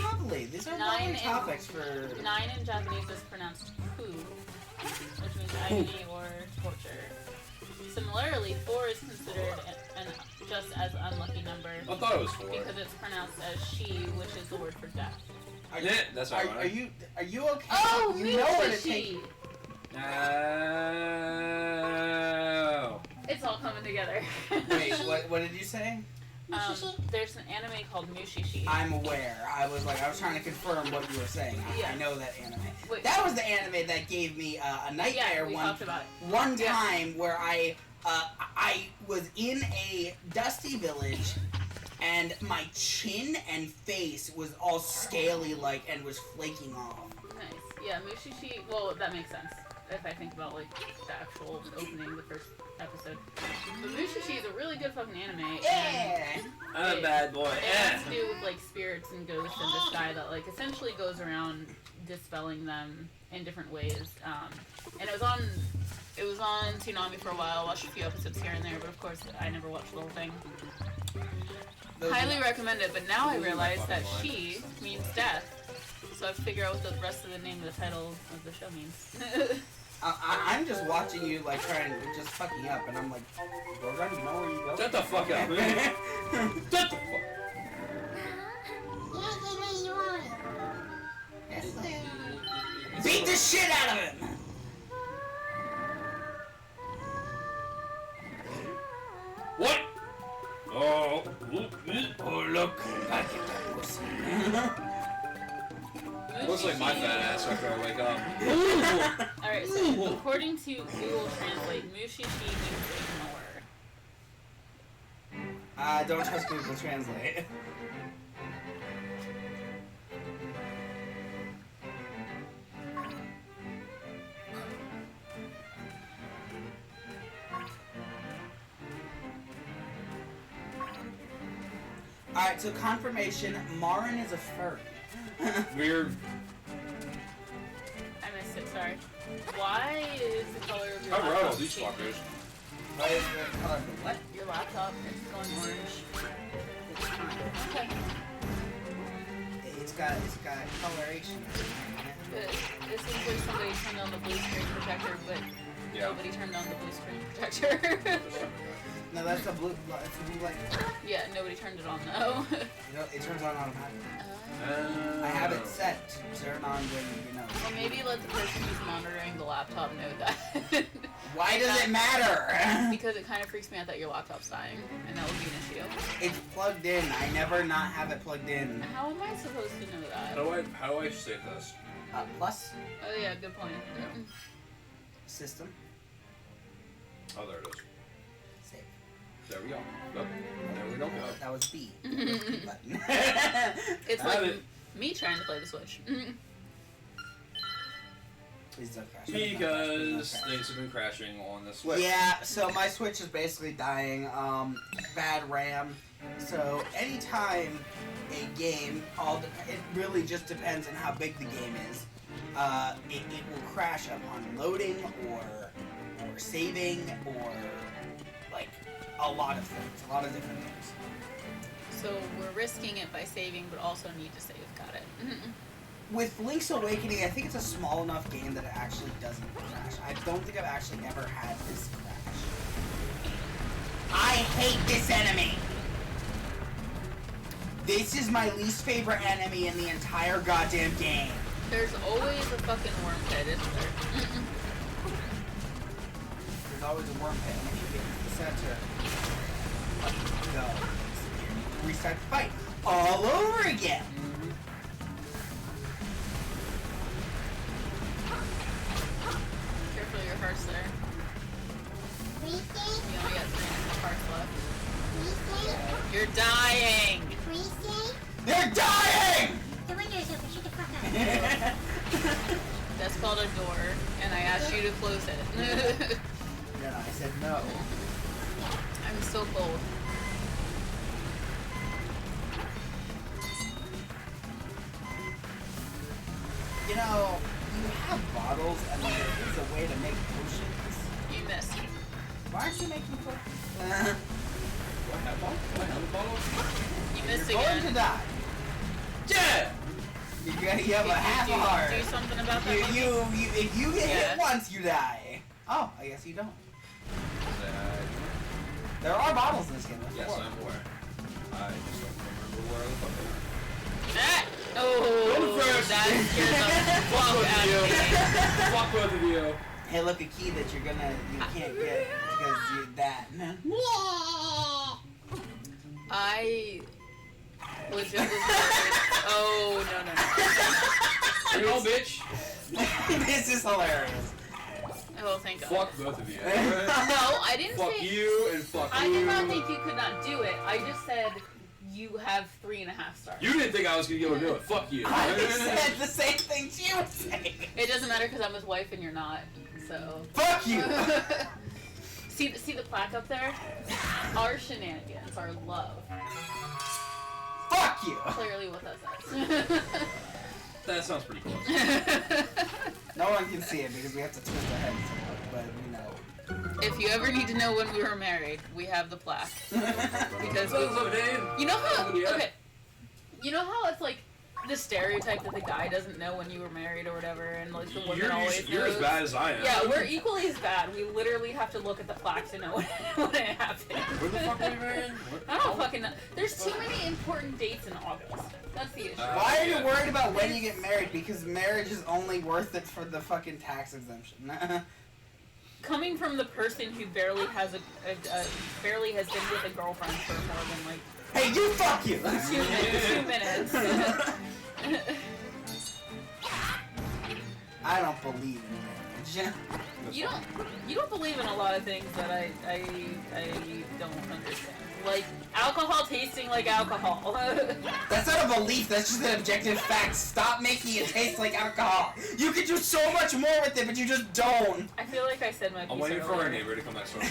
Lovely. These are 9 lovely in- topics for. 9 in Japanese is pronounced ku, which means agony or torture. Similarly, 4 is considered an just as unlucky number I thought it was 4. because it's pronounced as she, which is the word for death. Are, Yeah, that's are, ironic. are you okay? Oh, you know where to Mushishi! take. No. It's all coming together. Wait, what did you say? There's an anime called Mushishi. I'm aware. I was trying to confirm what you were saying. Yeah. I know that anime. Wait. That was the anime that gave me a nightmare Yeah, we one talked about it. one Yeah. time where I was in a dusty village and my chin and face was all scaly and was flaking off. Nice. Yeah, Mushishi. Well, that makes sense if I think about like the actual opening, the first episode. But Mushishi is a really good fucking anime. Yeah. I'm a bad boy. It has to do with like spirits and ghosts in the sky that like essentially goes around dispelling them in different ways. And it was on Toonami for a while. I watched a few episodes here and there, but of course I never watched the whole thing. Those- Highly recommend it, but now I realize that she means death. So I have to figure out what the rest of the name of the title of the show means. I'm just watching you trying to just fucking up, and I'm like, Rogan, you know where you go? Shut the fuck up, man. Shut the fuck. Yeah, you want it. Beat the shit out of him! What? Oh. Oh look, I get that pussy. Looks like my fat ass after I wake up. Alright, so according to Google Translate, Mushishi means ignore. Don't trust Google Translate. Alright, so confirmation, Marin is a furry. Weird. I missed it, sorry. Why is the color of your I wrote all laptop these changing? fuckers. What is the color of the what? Your laptop is going orange. Okay. It's got coloration. But it seems like somebody turned on the blue screen protector, but Yeah. nobody turned on the blue screen protector. No, that's a blue. It's a blue light. Yeah, nobody turned it on though. You know, it turns on automatically. Uh, I have it set to turn on when Well, maybe let the person who's monitoring the laptop know that. Why does it matter? Because it kind of freaks me out that your laptop's dying, and that would be an issue. It's plugged in. I never not have it plugged in. How am I supposed to know that? How do I save this? Plus Oh yeah, good point. system. Oh, there it is. Save. There we go. Look. There we go. That was B. Button. It's Have like it. me trying to play the Switch. Please don't crash. Because things have been crashing on the Switch. Yeah, so my Switch is basically dying. Bad RAM. So anytime a game, it really just depends on how big the game is. It will crash upon loading or saving or like a lot of things, a lot of different things. So we're risking it by saving, but also need to save. Got it. With Link's Awakening, I think it's a small enough game that it actually doesn't crash. I don't think I've actually ever had this crash. I hate this enemy! This is my least favorite enemy in the entire goddamn game. There's always a fucking worm pit, isn't there? There's always a worm pit, and if you get to the center, go. Restart the fight all over again. Careful your heart's there. Reset, You only got 3.5 hearts left. reset, You're dying! reset. They're dying! The window's open, shut the fuck up. That's called a door, and I asked you to close it. No, I said no. I'm so cold. You know, you have bottles, and there is a way to make potions. You missed. Why aren't you making potions? What happened? What happened? You You're missed going to again. die. Yeah! You have a half a heart. Do something about that. You, monkey? if you get Yeah. hit once, you die. Oh, I guess you don't. There are bottles in this game. That's Yes, four. I'm aware. I just don't remember where the fuck they were. Ah! Oh, Go first. that scared the fuck Fuck out you. of me. Fuck both of you. Hey, look, a key that you can't get because you're that. I legit was oh, no. You know, bitch. This is hilarious. Oh, thank God. Fuck both of you. No, I didn't Fuck say... you and fuck I you. did not think you could not do it. I just said you have 3.5 stars. You didn't think I was gonna be able to do it. Fuck you. I said the same thing she was saying. It doesn't matter because I'm his wife and you're not, so... Fuck you. see the plaque up there? Our shenanigans, our love. Fuck you. Clearly what that says. That sounds pretty close. No one can see it because we have to twist our heads, but we know. If you ever need to know when we were married, we have the plaque. Because What's up, Dave? you know how Yeah. okay, you know how it's like the stereotype that the guy doesn't know when you were married or whatever, and like the woman always You're as knows. bad as I am. Yeah, we're equally as bad. We literally have to look at the plaque to know when it happened. Where the fuck are you married? I don't fucking know. There's too many important dates in August. That's the issue. Why are you worried about when you get married? Because marriage is only worth it for the fucking tax exemption. Coming from the person who barely has barely has been with a girlfriend for more than like Hey, you fuck you! 2 minutes. I don't believe in marriage. You don't believe in a lot of things that I don't understand. Like alcohol tasting like alcohol. That's not a belief, that's just an objective fact. Stop making it taste like alcohol. You could do so much more with it, but you just don't. I feel like I said my piece. I'm waiting for our earlier. neighbor to come next door.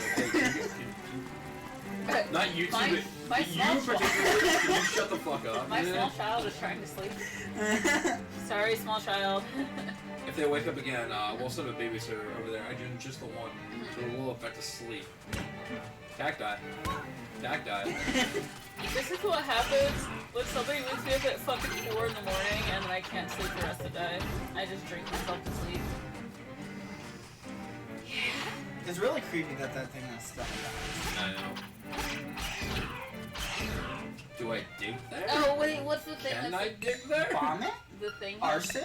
Not you two, My but small you particularly. Can you shut the fuck up? My small child is trying to sleep. Sorry, small child. If they wake up again, we'll send a babysitter over there. I do just the one, so it will affect the sleep. Cacti. Cacti. This is what happens when somebody wakes me up at fucking 4 in the morning and then I can't sleep the rest of the day. I just drink myself to sleep. It's really creepy that thing has stuff. I know. Do I dig there? Oh wait, what's the thing? Can that's I dig there? Vomit? the thing? Arson?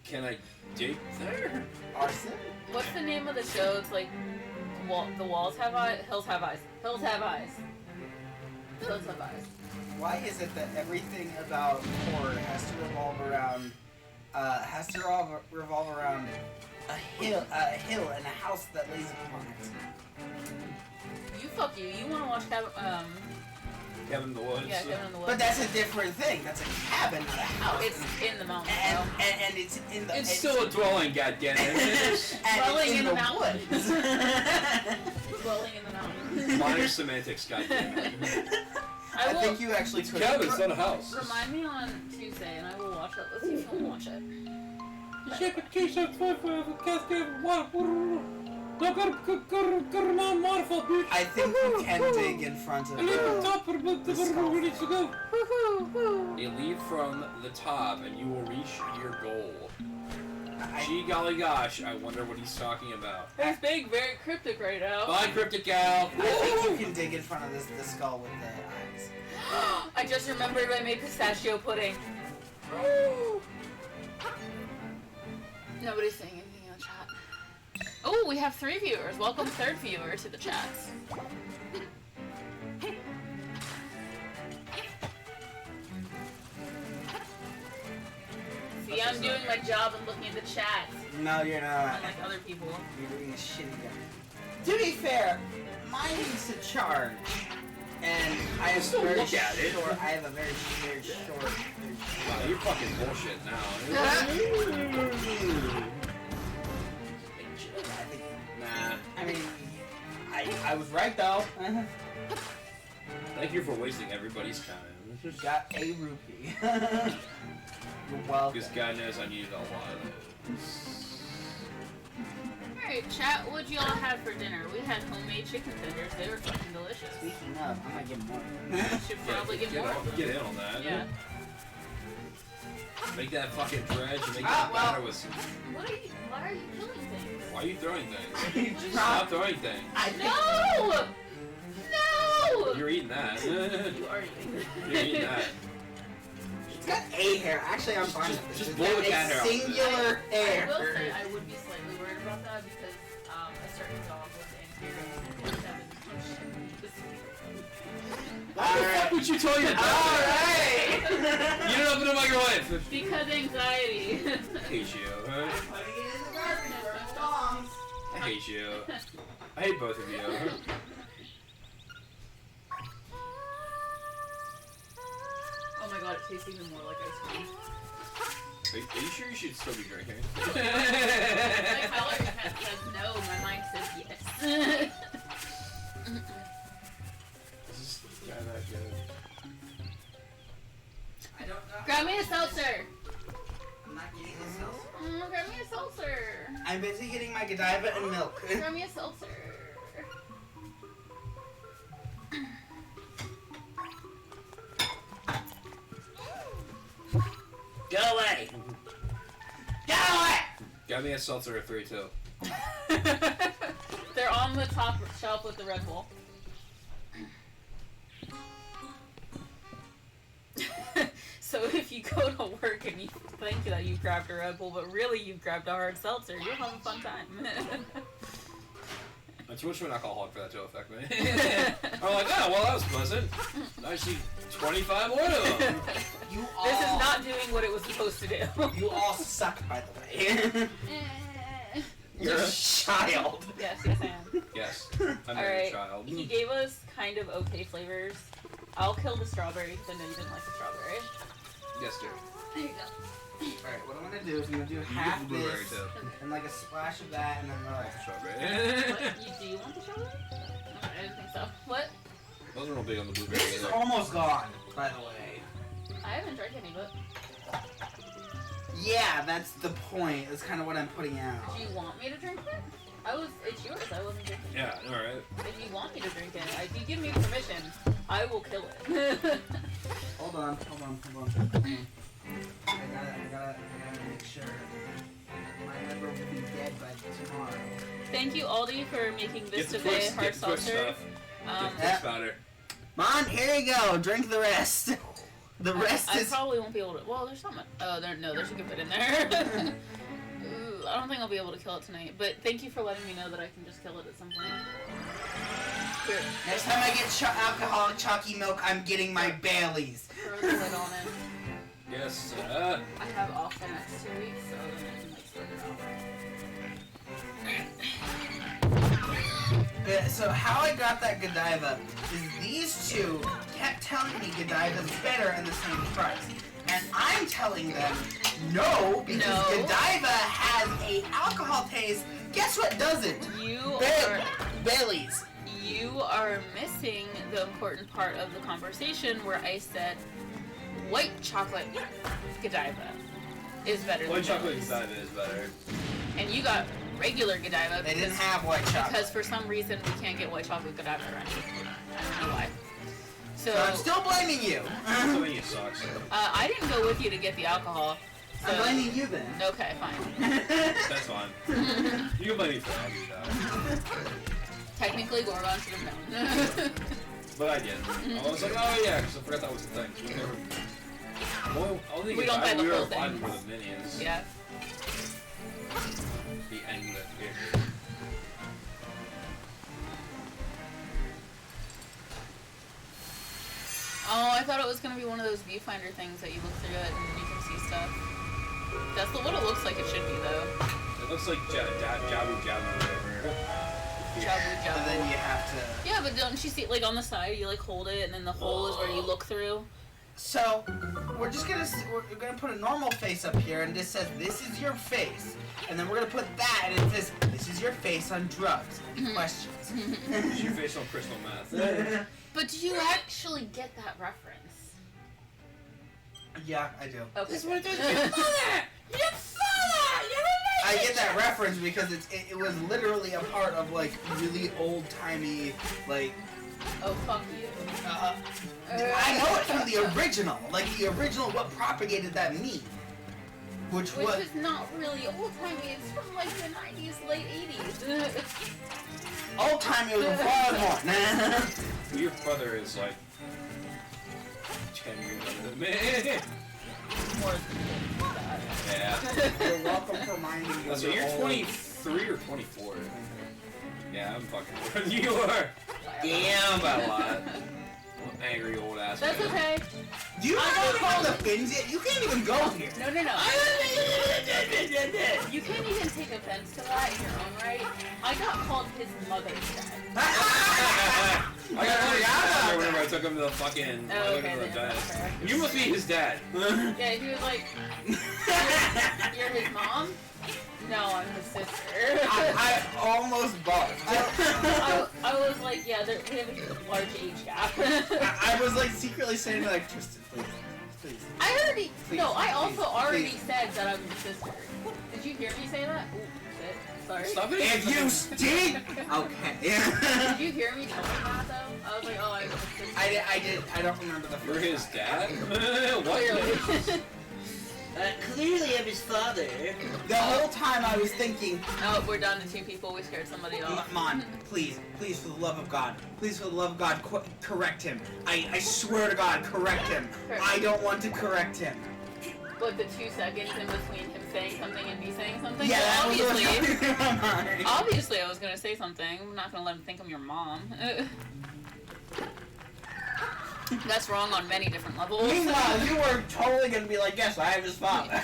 Can I dig there? Arson? What's the name of the show? It's like the walls have eyes, hills have eyes, hills have eyes, hills have eyes. Why is it that everything about horror has to revolve around a hill and a house that lays upon it? You fuck you. You want to watch Cabin in the Woods. Yeah, Cabin in the Woods. But that's a different thing. That's a cabin, not a house. It's in the mountains. and it's in the. It's still a dwelling, goddammit. and dwelling it's in the woods. Dwelling in the mountains. Minor semantics, goddammit. I think you actually could. Cabin, it's not a house. Remind me on Tuesday, and I will watch it. Let's see if you'll watch it. I think you can dig in front of the skull. You leave from the top, and you will reach your goal. Gee golly gosh, I wonder what he's talking about. It's being very cryptic right now. Bye, Cryptic Gal. I think you can dig in front of the skull with the eyes. I just remembered I made pistachio pudding. Nobody's saying anything in the chat. Oh, we have 3 viewers. Welcome, 3rd viewer, to the chats. See, I'm doing my job and looking at the chats, No, you're not. unlike other people. You're doing a shitty job. To be fair, mine needs to charge. And I have Still very look at it. short. I have a very short. Wow, you're fucking bullshit now. Nah. I mean, I was right though. Thank you for wasting everybody's time. Got a rupee. You're welcome. Because God knows I needed a lot of those. Alright, chat, what'd y'all have for dinner? We had homemade chicken tenders. They were fucking delicious. Speaking of, I might get more. Should probably get more of them. Get in on that. Yeah. Make that fucking dredge and make Ah, that well. batter with. Why are you killing things? Why are you throwing things? Just Stop throwing things. No! No! You're eating that. You are eating. You're eating that. It's got a hair. Actually, I'm fine with this. just It's blow got the cat a hair off. singular I hair. will say I would be slightly worried about that because a certain dog was in here and Devin punched him. Why the fuck would you tell your dog? Alright! You don't open the microwave. Because anxiety. I hate you. Huh? Putting it in the garbage where it belongs. I hate you. I hate both of you. Oh my god, it tastes even more like ice cream. Are you sure you should still be drinking? My color says no, my mind says yes. This is kind of good. I don't know. Grab me a seltzer. I'm not getting this seltzer. Grab me a seltzer. I'm busy getting my Godiva and milk. Grab me a seltzer. Go away! Go away! Got me a seltzer or 3 too. They're on the top shelf with the Red Bull. So if you go to work and you think that you grabbed a Red Bull, but really you grabbed a hard seltzer, you'll have a fun time. I'm too much of an alcoholic for that to affect me. I'm like, oh, well, that was pleasant. I see 25 more of them. You all, This is not doing what it was supposed to do. You all suck, by the way. You're a child. Yes, yes I am. Yes, I'm a Alright, child. he gave us kind of okay flavors. I'll kill the strawberry because I know you didn't like the strawberry. Yes, dear. There you go. Alright, what I'm gonna do is I'm gonna do half Blueberry this too. and like a splash of that and then the rest. Strawberry. What? Do you want the strawberry? No, I didn't think so. What? Wasn't real big on the blueberry This is either. almost gone, by the way. I haven't drank any, but Yeah, that's the point. That's kind of what I'm putting out. Do you want me to drink it? It's yours. I wasn't drinking it. Yeah, alright. If you want me to drink it, if you give me permission, I will kill it. Hold on. I gotta make sure. My member will be dead by tomorrow. Thank you, Aldi, for making this Get the today twist, hard get the twist seltzer. stuff. Get the Yeah. twist powder. Mom, here you go. Drink the rest. The rest I is. probably won't be able to. Well, there's not much. Oh, there's a good bit in there. Ooh, I don't think I'll be able to kill it tonight. But thank you for letting me know that I can just kill it at some point. Here, Next time I get alcoholic chalky milk, I'm getting my Baileys. throw the lid on it. Yes, I have off the next 2 weeks, so then I can like sort it out. So how I got that Godiva is these two kept telling me Godiva's better and the same price. And I'm telling them no, because No. Godiva has a alcohol taste. Guess what doesn't? Baileys. You are missing the important part of the conversation where I said white chocolate Godiva is better white than chocolate Baileys. inside is better. And you got regular Godiva They didn't because, have white chocolate. because for some reason we can't get white chocolate Godiva around here. I don't know why. So, So I'm still blaming you. Pennsylvania sucks. I didn't go with you to get the alcohol. So, I'm blaming you then. Okay, fine. That's fine. You can blame me for that. Technically, Gorgon should have known. But I didn't. I was like, oh yeah, because I forgot that was the thing. We never. Well, only We don't buy the we whole were thing. fighting for the minions. Yeah. The end of it. Oh, I thought it was gonna be one of those viewfinder things that you look through it and you can see stuff. That's what it looks like it should be, though. It looks like Jabu Jabu whatever. Jabu And jabu. then you have to. Yeah, but don't you see, like, on the side, you, like, hold it, and then the hole is where you look through? So we're just gonna we're gonna put a normal face up here, and this says this is your face, and then we're gonna put that, and it says this is your face on drugs. Any questions? Is your face on crystal meth? But do you actually get that reference? Yeah, I do. Okay. This is what it does. Your father! Your father! I get that reference because it was literally a part of like really old timey like. Oh, fuck you. I know it from the original, like the original. What propagated that meme? Which Which was is not really old timey. It's from like the 90s, late 80s. old timey was before more. Your brother is like 10 years older than me. More than that. Yeah. You're welcome for reminding me. So you're 23 or 24. Yeah, I'm fucking older than you are. Damn, by a lot. Angry old ass. That's man. okay. Do you know how the fins yet? You can't even go here. No. You can't even take offense to that in your own right. I got called his mother's dad. I got really about whenever I took him to the fucking. Oh, I took okay, him to the then. dentist. Okay. You must be his dad. Yeah, he was like, you're his mom? No, I'm his sister. I almost barked. I was like, yeah, we have a large age gap. I was like secretly saying like, Tristan, please. I already, no, I also already please. said that I'm his sister. Did you hear me say that? Ooh, shit. Sorry. Stop it. If you stink, okay. Did you hear me tell him that though? I was like, oh, I'm his sister. I did. I don't remember the You're first his time. dad? What? Clearly. Clearly I'm his father. The whole time I was thinking, Oh, we're down to 2 people. We scared somebody off. Mon, please, for the love of God, correct him. I swear to God, correct him. I don't want to correct him. But the 2 seconds in between him saying something and me saying something? Yeah, Well, that was what was obviously. going through my mind. Obviously, I was gonna say something. I'm not gonna let him think I'm your mom. That's wrong on many different levels. Meanwhile, you were totally gonna be like, yes, I am his father.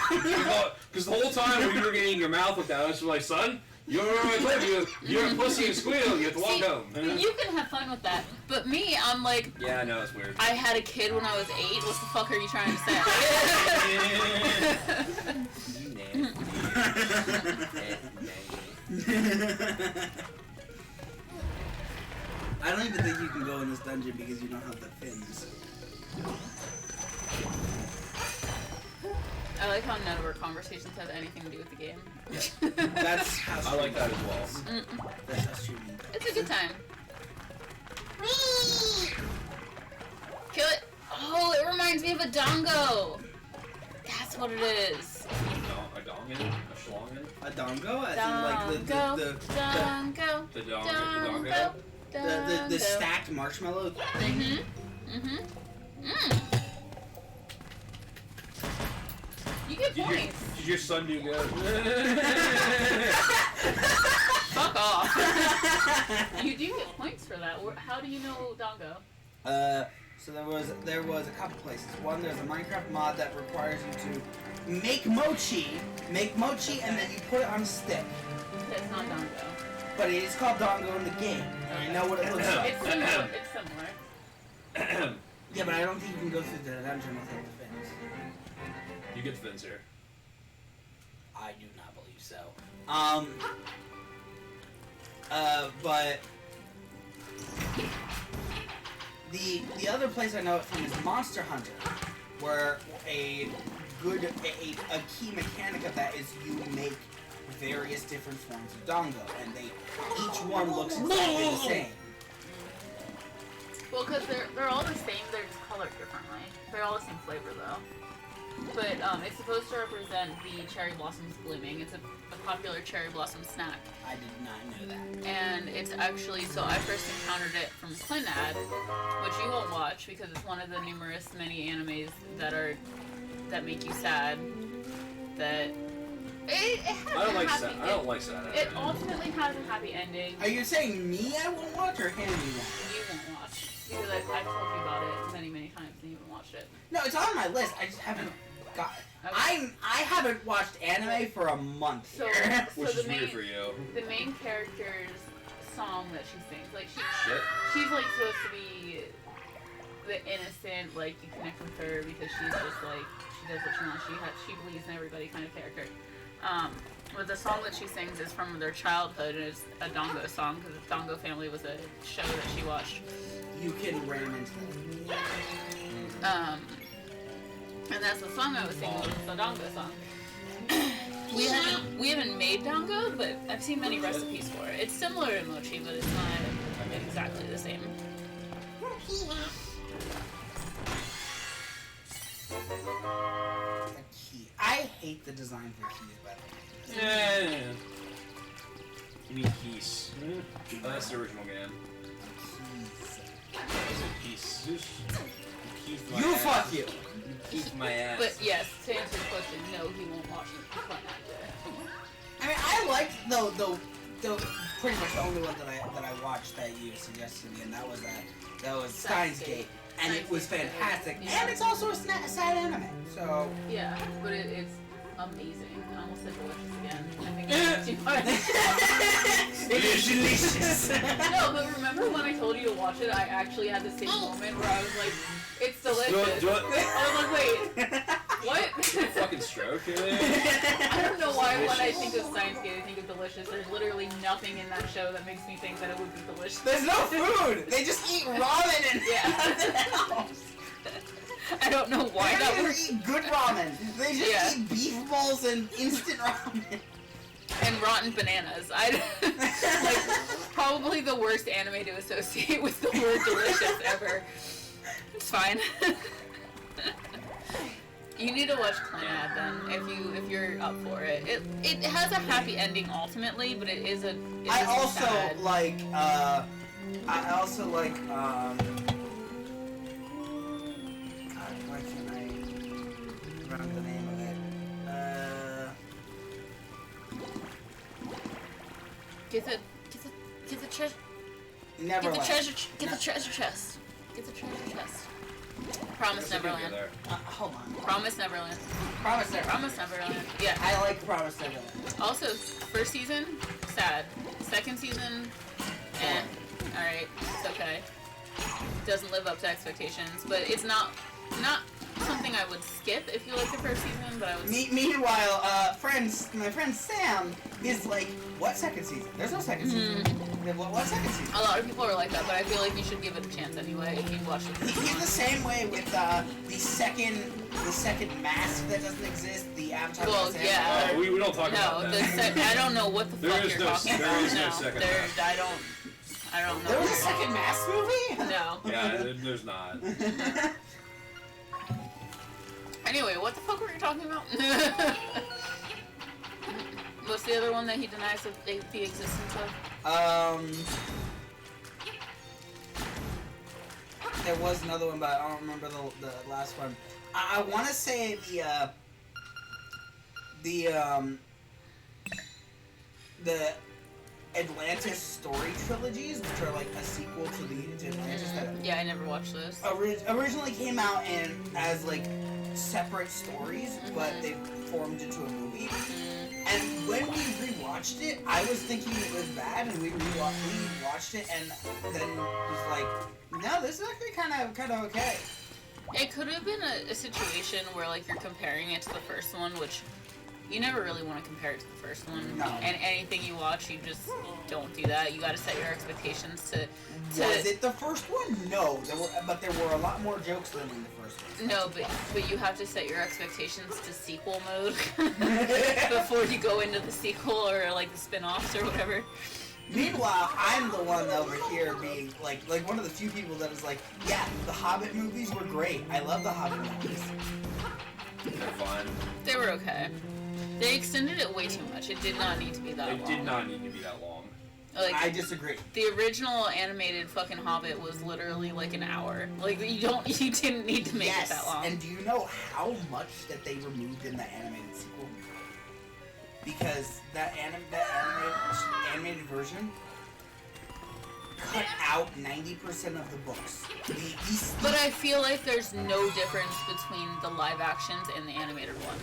Because the whole time when you were getting your mouth looked at, I was like, son, you're a pussy and squeal. You have to walk See, home. you can have fun with that. But me, I'm like, Yeah, I know it's weird. I had a kid when I was 8. What the fuck are you trying to say? I don't even think you can go in this dungeon because you don't have the fins. I like how none of our conversations have anything to do with the game. That's how I like that as well. That's how streaming. It's a good time. Whee! Kill it. Oh, it reminds me of a dongo. That's what it is. A dongin? A schlongin? A dongo, as Dongo, in like dongo, The dongo? dongo. the stacked marshmallow. Mhm. Mhm. Mm. You get points. Did your son do good? Fuck off. You do get points for that. How do you know dongo? So there was a couple places. One, there's a Minecraft mod that requires you to make mochi, and then you put it on a stick. It's not dongo. But it is called dongo in the game. And I know what it looks like. It's similar. It's similar. Yeah, but I don't think you can go through the dungeon without the fins. You get fins here. I do not believe so. But the other place I know it from is Monster Hunter, where a key mechanic of that is you make various different forms of dongo, and each one looks exactly the same. Well, because they're all the same. They're just colored differently. They're all the same flavor though. But it's supposed to represent the cherry blossoms blooming. It's a popular cherry blossom snack. I did not know that. And it's actually, so I first encountered it from Clannad, which you won't watch because it's one of the numerous many animes that make you sad. That it has I don't a like happy, sad. I don't like sad. It ultimately has a happy ending. Are you saying me I won't watch or him you won't? You won't watch because I've told you about it many times and you haven't watched it. No, it's on my list. I just haven't got it. Okay. I haven't watched anime for a month. So, here. Which so is weird for you. the main character's song that she sings, like Shit. she's like supposed to be the innocent, like you connect with her because she's just like she does what she wants. She believes in everybody kind of character. But the song that she sings is from their childhood and it's a dongo song because the Dongo Family was a show that she watched. You can ram into that. And that's the song I was singing. It's the dongo song. We haven't made dongo, but I've seen many recipes for it. It's similar to mochi, but it's not exactly the same. A key. I hate the design for keys, by the way. Yeah. You mean Keys. Oh, that's the original game. Keys. Keys. You fuck you! Keep my ass. But yes, to answer your question, no, he won't watch it. I mean, I liked the pretty much the only one that I watched that you suggested me, and that was Steins Gate, and it was fantastic, Yeah. and it's also a sad anime. So Yeah, but it's amazing. I almost said delicious again. I think that's too much. it is delicious. No, but remember when I told you to watch it, I actually had the same moment where I was like, it's delicious. Do it. I was like, wait, what? Fucking stroke here. I don't know why when I think of Steins Gate, I think of delicious. There's literally nothing in that show that makes me think that it would be delicious. There's no food. They just eat ramen and Yeah. nothing else. I don't know why They that don't works. even eat good ramen. They just Yeah. eat beef balls and instant ramen. And rotten bananas. Like, probably the worst anime to associate with the word delicious ever. It's fine. You need to watch Clannad then, if you're up for it. It has a happy ending ultimately, but it is sad. I also like God, why can't I remember the name of it? Get the treasure. Neverland. Get the treasure chest. Get the treasure chest. Promise Neverland. Hold on. Promise Neverland. Promise Neverland. Promise Neverland. Yeah. I like Promise Neverland. Also, first season, sad. Second season, alright, it's okay. Doesn't live up to expectations, but it's not something something I would skip if you like the first season, but I would. Meanwhile, my friend Sam is like, what second season? There's no second season. What second season? A lot of people are like that, but I feel like you should give it a chance anyway if you watch it. He's the same way with the second mask that doesn't exist. The Avatar. Well, Sam. yeah. We don't talk about No, that. I don't know what the There fuck is you're no- talking there about. is no second there, mask. I don't know. There was a what you're second mask movie? talking about. No. Yeah, there's not. Anyway, what the fuck were you talking about? What's the other one that he denies the existence of? There was another one, but I don't remember the last one. I want to say the Atlantis story trilogies, which are like a sequel to Atlantis that Yeah, I never watched this. originally came out as like separate stories, but they formed into a movie. And when we rewatched it, I was thinking it was bad, and we rewatched it, and then was like, no, this is actually kind of okay. It could have been a situation where like you're comparing it to the first one, which you never really want to compare it to the first one. No. And anything you watch, you just don't do that. You got to set your expectations to. Was it the first one? No, there were a lot more jokes than in the first one. No, but you have to set your expectations to sequel mode before you go into the sequel or like the spin-offs or whatever. Meanwhile, I'm the one over here being like one of the few people that is like, yeah, the Hobbit movies were great. I love the Hobbit movies. They're fine. They were okay. They extended it way too much. It did not need to be that They long. did not need to be that long. Like, I disagree. the original animated fucking Hobbit was literally like an hour. Like you didn't need to make it that long. And do you know how much that they removed in the animated sequel? Because that animated version cut out 90% of the books. But I feel like there's no difference between the live actions and the animated one.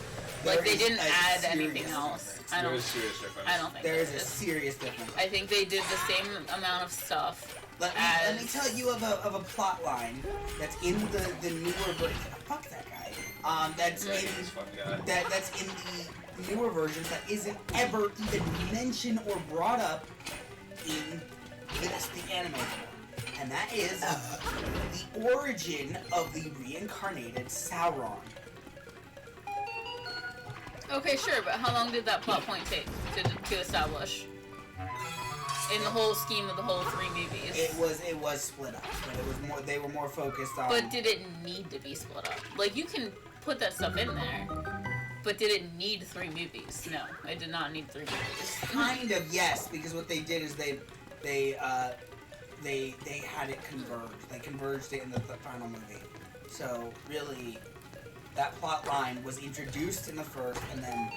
There Like they is didn't a add serious anything else. difference. I There don't. is serious difference. I don't think There is there a is. serious difference. I think they did the same amount of stuff. Let me tell you of a plot line that's in the newer version. Fuck that guy. That's This in fucking guy. that's in the newer versions that isn't ever even mentioned or brought up in the animated one. And that is the origin of the reincarnated Sauron. Okay, sure, but how long did that plot point take to establish? In the whole scheme of the whole three movies. It was split up, but it was more. They were more focused on. But did it need to be split up? Like you can put that stuff in there, but did it need 3 movies? No, it did not need 3 movies. Kind of, yes, because what they did is they had it converged. They converged it in the final movie. So really, that plot line was introduced in the first, and then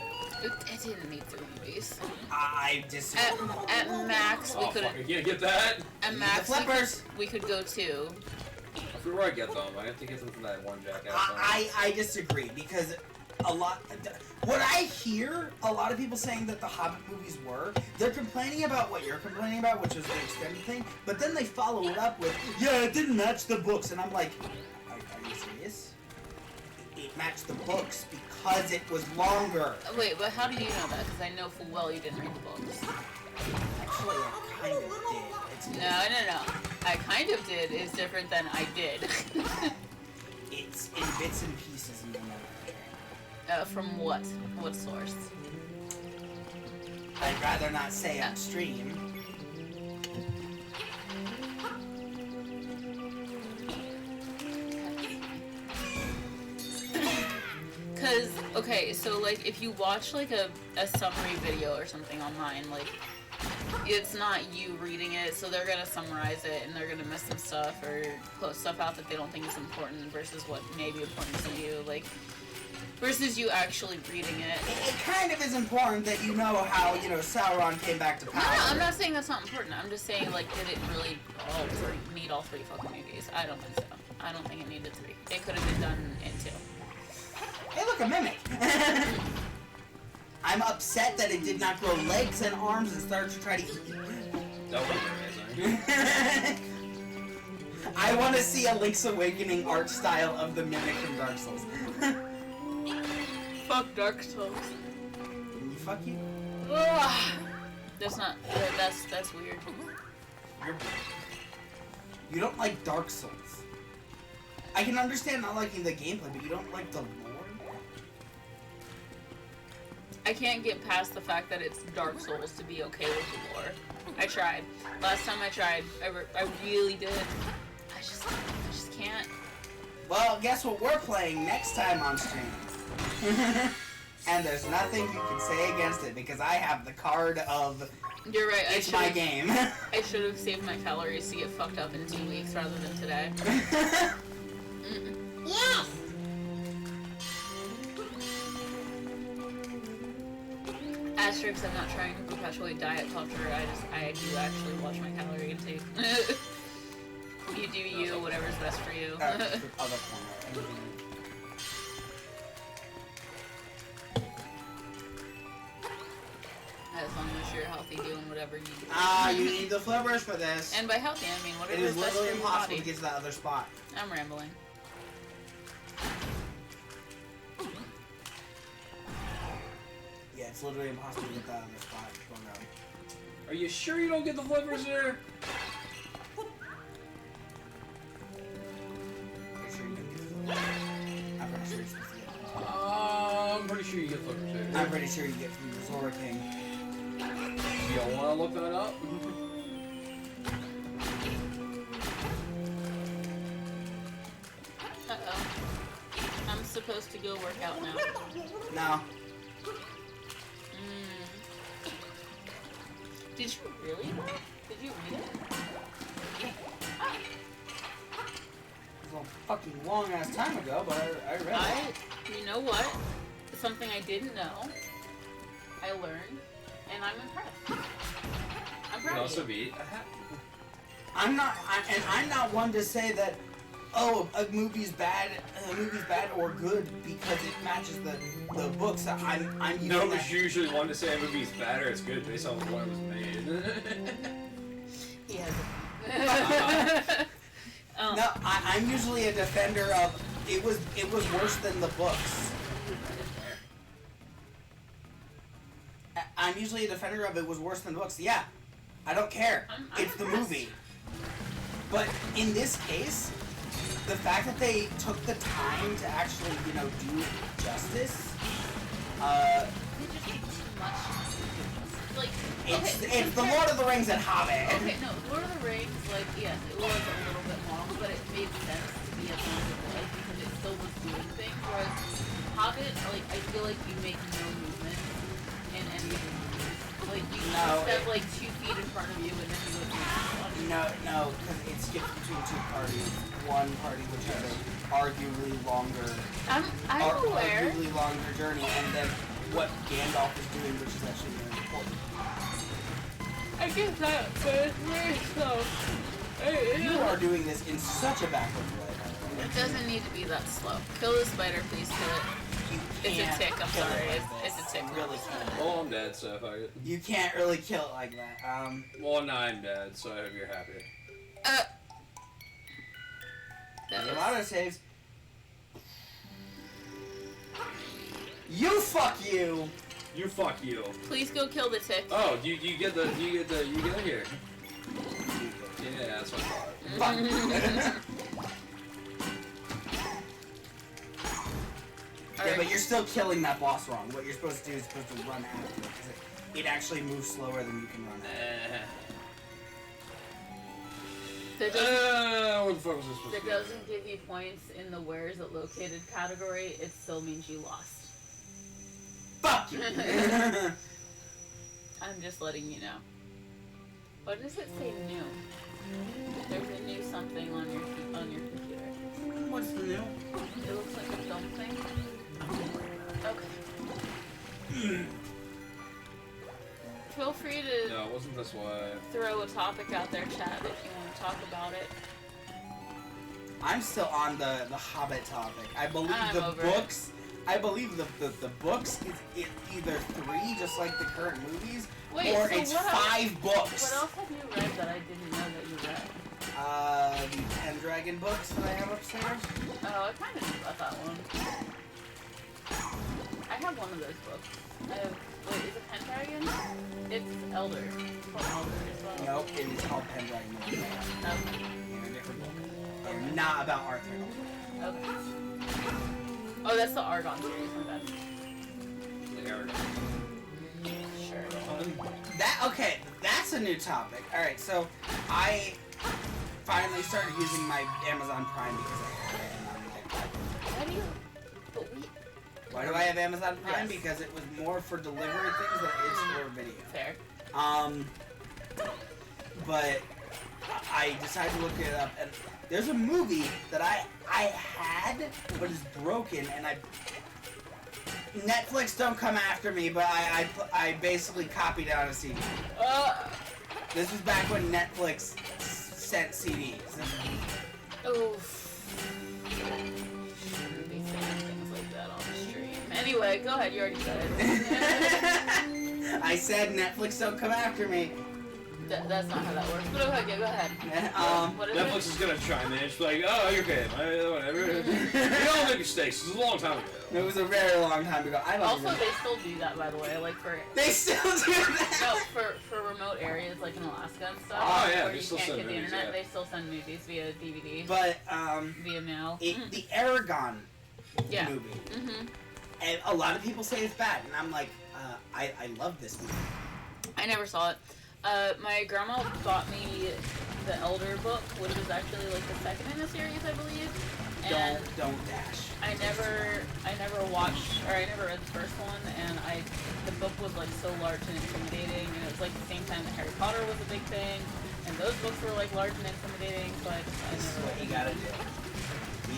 It didn't need 3 movies. I disagree. At max, we Oh, could. fuck, you can't get that? At The max, flippers. we could go 2. I forget where I get them. I have to get them from that one Jackass song. I disagree because what I hear a lot of people saying that the Hobbit movies they're complaining about what you're complaining about, which was the extended thing, but then they follow it up with, yeah, it didn't match the books, and I'm like, are you serious? It matched the books because it was longer. Wait, but how do you know that? Because I know full well you didn't read the books. Actually, I kind of did. It's No. I kind of did is different than I did. It's in bits and pieces in the movie. From what? What source? I'd rather not say upstream. Cause, okay, so like if you watch like a summary video or something online, like it's not you reading it, so they're gonna summarize it and they're gonna miss some stuff or post stuff out that they don't think is important versus what may be important to you, like versus you actually reading it. It kind of is important that you know how, Sauron came back to No, power. I'm not saying that's not important. I'm just saying, like, did it really need all 3 fucking movies? I don't think so. I don't think it needed 3. It could have been done in 2. Hey, look, a mimic. I'm upset that it did not grow legs and arms and start to try to eat me. That would be amazing. I I want to see a Link's Awakening art style of the mimic from Dark Souls. Fuck Dark Souls. Didn't you fuck you? Ugh. That's not. That's weird. You don't like Dark Souls. I can understand not liking the gameplay, but you don't like the lore? I can't get past the fact that it's Dark Souls to be okay with the lore. I tried. Last time I tried, I really did. I just can't. Well, guess what we're playing next time on stream? And there's nothing you can say against it because I have the card of You're right. it's my game. I should have saved my calories to get fucked up in 2 weeks rather than today. Yes! Asterisk, I'm not trying to perpetuate diet culture. I do actually watch my calorie intake. You do you, whatever's best for you. Other corner. As long as you're healthy, doing whatever you do. You need the flippers for this. And by healthy, I mean It whatever is is best for literally your impossible body. to get to that other spot. I'm rambling. Yeah, it's literally impossible to get that other spot. Go around. Are you sure you don't get the flippers there? Pretty sure you can get the flippers. I'm pretty sure you're supposed to get them. I'm pretty sure you get flippers there. I'm pretty sure you get from the Zora King. You don't want to look that up? Uh-oh. I'm supposed to go work out now. No. Did you really? Did you read it? It was a fucking long ass time ago, but I read it. You know what? Something I didn't know. I learned, and I'm impressed. I'm You proud can of also you. be a hat. I'm not one to say that, oh, a movie's bad or good because it matches the books. I'm using No, that. it's usually one to say a movie's bad or it's good based on when it was made. He has it. No, I'm usually a defender of it was worse than the books. I'm usually a defender of it was worse than the books. Yeah, I don't care. I'm It's the impressed. movie. But in this case, the fact that they took the time to actually, do justice, They just did too much. Like, it's okay, the Lord of the Rings and Hobbit. Okay, no, Lord of the Rings, like, yes, it was a little bit long, but it made sense to be as long as it was because it still was doing things. Whereas Hobbit, like, I feel like you make no movement in any of the movies. Like, you step like 2 feet in front of you and then you go No, because it skips between two parties. One party which has a arguably longer, I'm aware. arguably longer journey, and then what Gandalf is doing, which is actually very important. I get that, but it's very slow. You are doing this in such a backwards way. It doesn't need to be that slow. Kill the spider, please kill it. You It's a can't tick, I'm kill it sorry. like It's this. a tick. You really can't. Well, I'm dead, so fuck it. You can't really kill it like that. Well, now I'm dead, so I hope you're happy. That A was, lot of saves. You fuck you! You fuck you. please go kill the tick. Oh, you get here. Yeah, that's what I thought. Fuck. Yeah, but you're still killing that boss wrong. What you're supposed to do is supposed to run after it, because it actually moves slower than you can run after it. That doesn't, What the fuck was this supposed that to be? doesn't give you points in the where is it located category. It still means you lost. Fuck you! I'm just letting you know. What does it say new? There's a new something on your computer. What's the new? It looks like a film thing. Okay. Feel free to No, it wasn't this way. throw a topic out there, chat, if you want to talk about it. I'm still on the Hobbit topic. I believe I'm the over books. I believe the books is either 3, just like the current movies, Wait, or so it's what else- 5 books. What else have you read that I didn't know that you read? The Pendra Dragon books that I have upstairs. Oh, I kind of knew about that one. I have one of those books. I have, wait, is it Pendragon? It's Elder. It's called Elder as well. Nope, it is called Pendragon. Okay. They're a different book. They're not about Arthur. Okay. Oh, that's the Argon series, my bad. The Aragon. Sure. Okay, that's a new topic. Alright, so I finally started using my Amazon Prime because I had it and I'm like, Why do you... But we... why do I have Amazon Prime? Yes. Because it was more for delivery things than it is for video. Fair. But I decided to look it up, and there's a movie that I had, but is broken, and Netflix don't come after me, but I basically copied it on a CD. This was back when Netflix sent CDs. Oof. Shouldn't be saying things like that on the stream. Anyway, go ahead, you already said it. I said Netflix don't come after me. That's not how that works. But okay, go ahead. What is Netflix is gonna chime in. It's like, oh, you're okay, whatever. We all make mistakes. This was a long time ago. It was a very long time ago. I don't Also, even... they still do that, by the way. Like for They still do that. no, for remote areas like in Alaska and stuff. Oh, yeah, where they you still can't send get the movies, internet. yeah. They still send movies via DVD, But via mail. the Aragon Yeah. movie, Mhm. and a lot of people say it's bad, and I'm like, I love this movie. I never saw it. My grandma got me the Elder book, which was actually like the second in the series, I believe. And Don't dash. I never watched, or I never read the first one, and the book was like so large and intimidating, and it was like the same time that Harry Potter was a big thing, and those books were like large and intimidating, so I This is never what read you gotta do.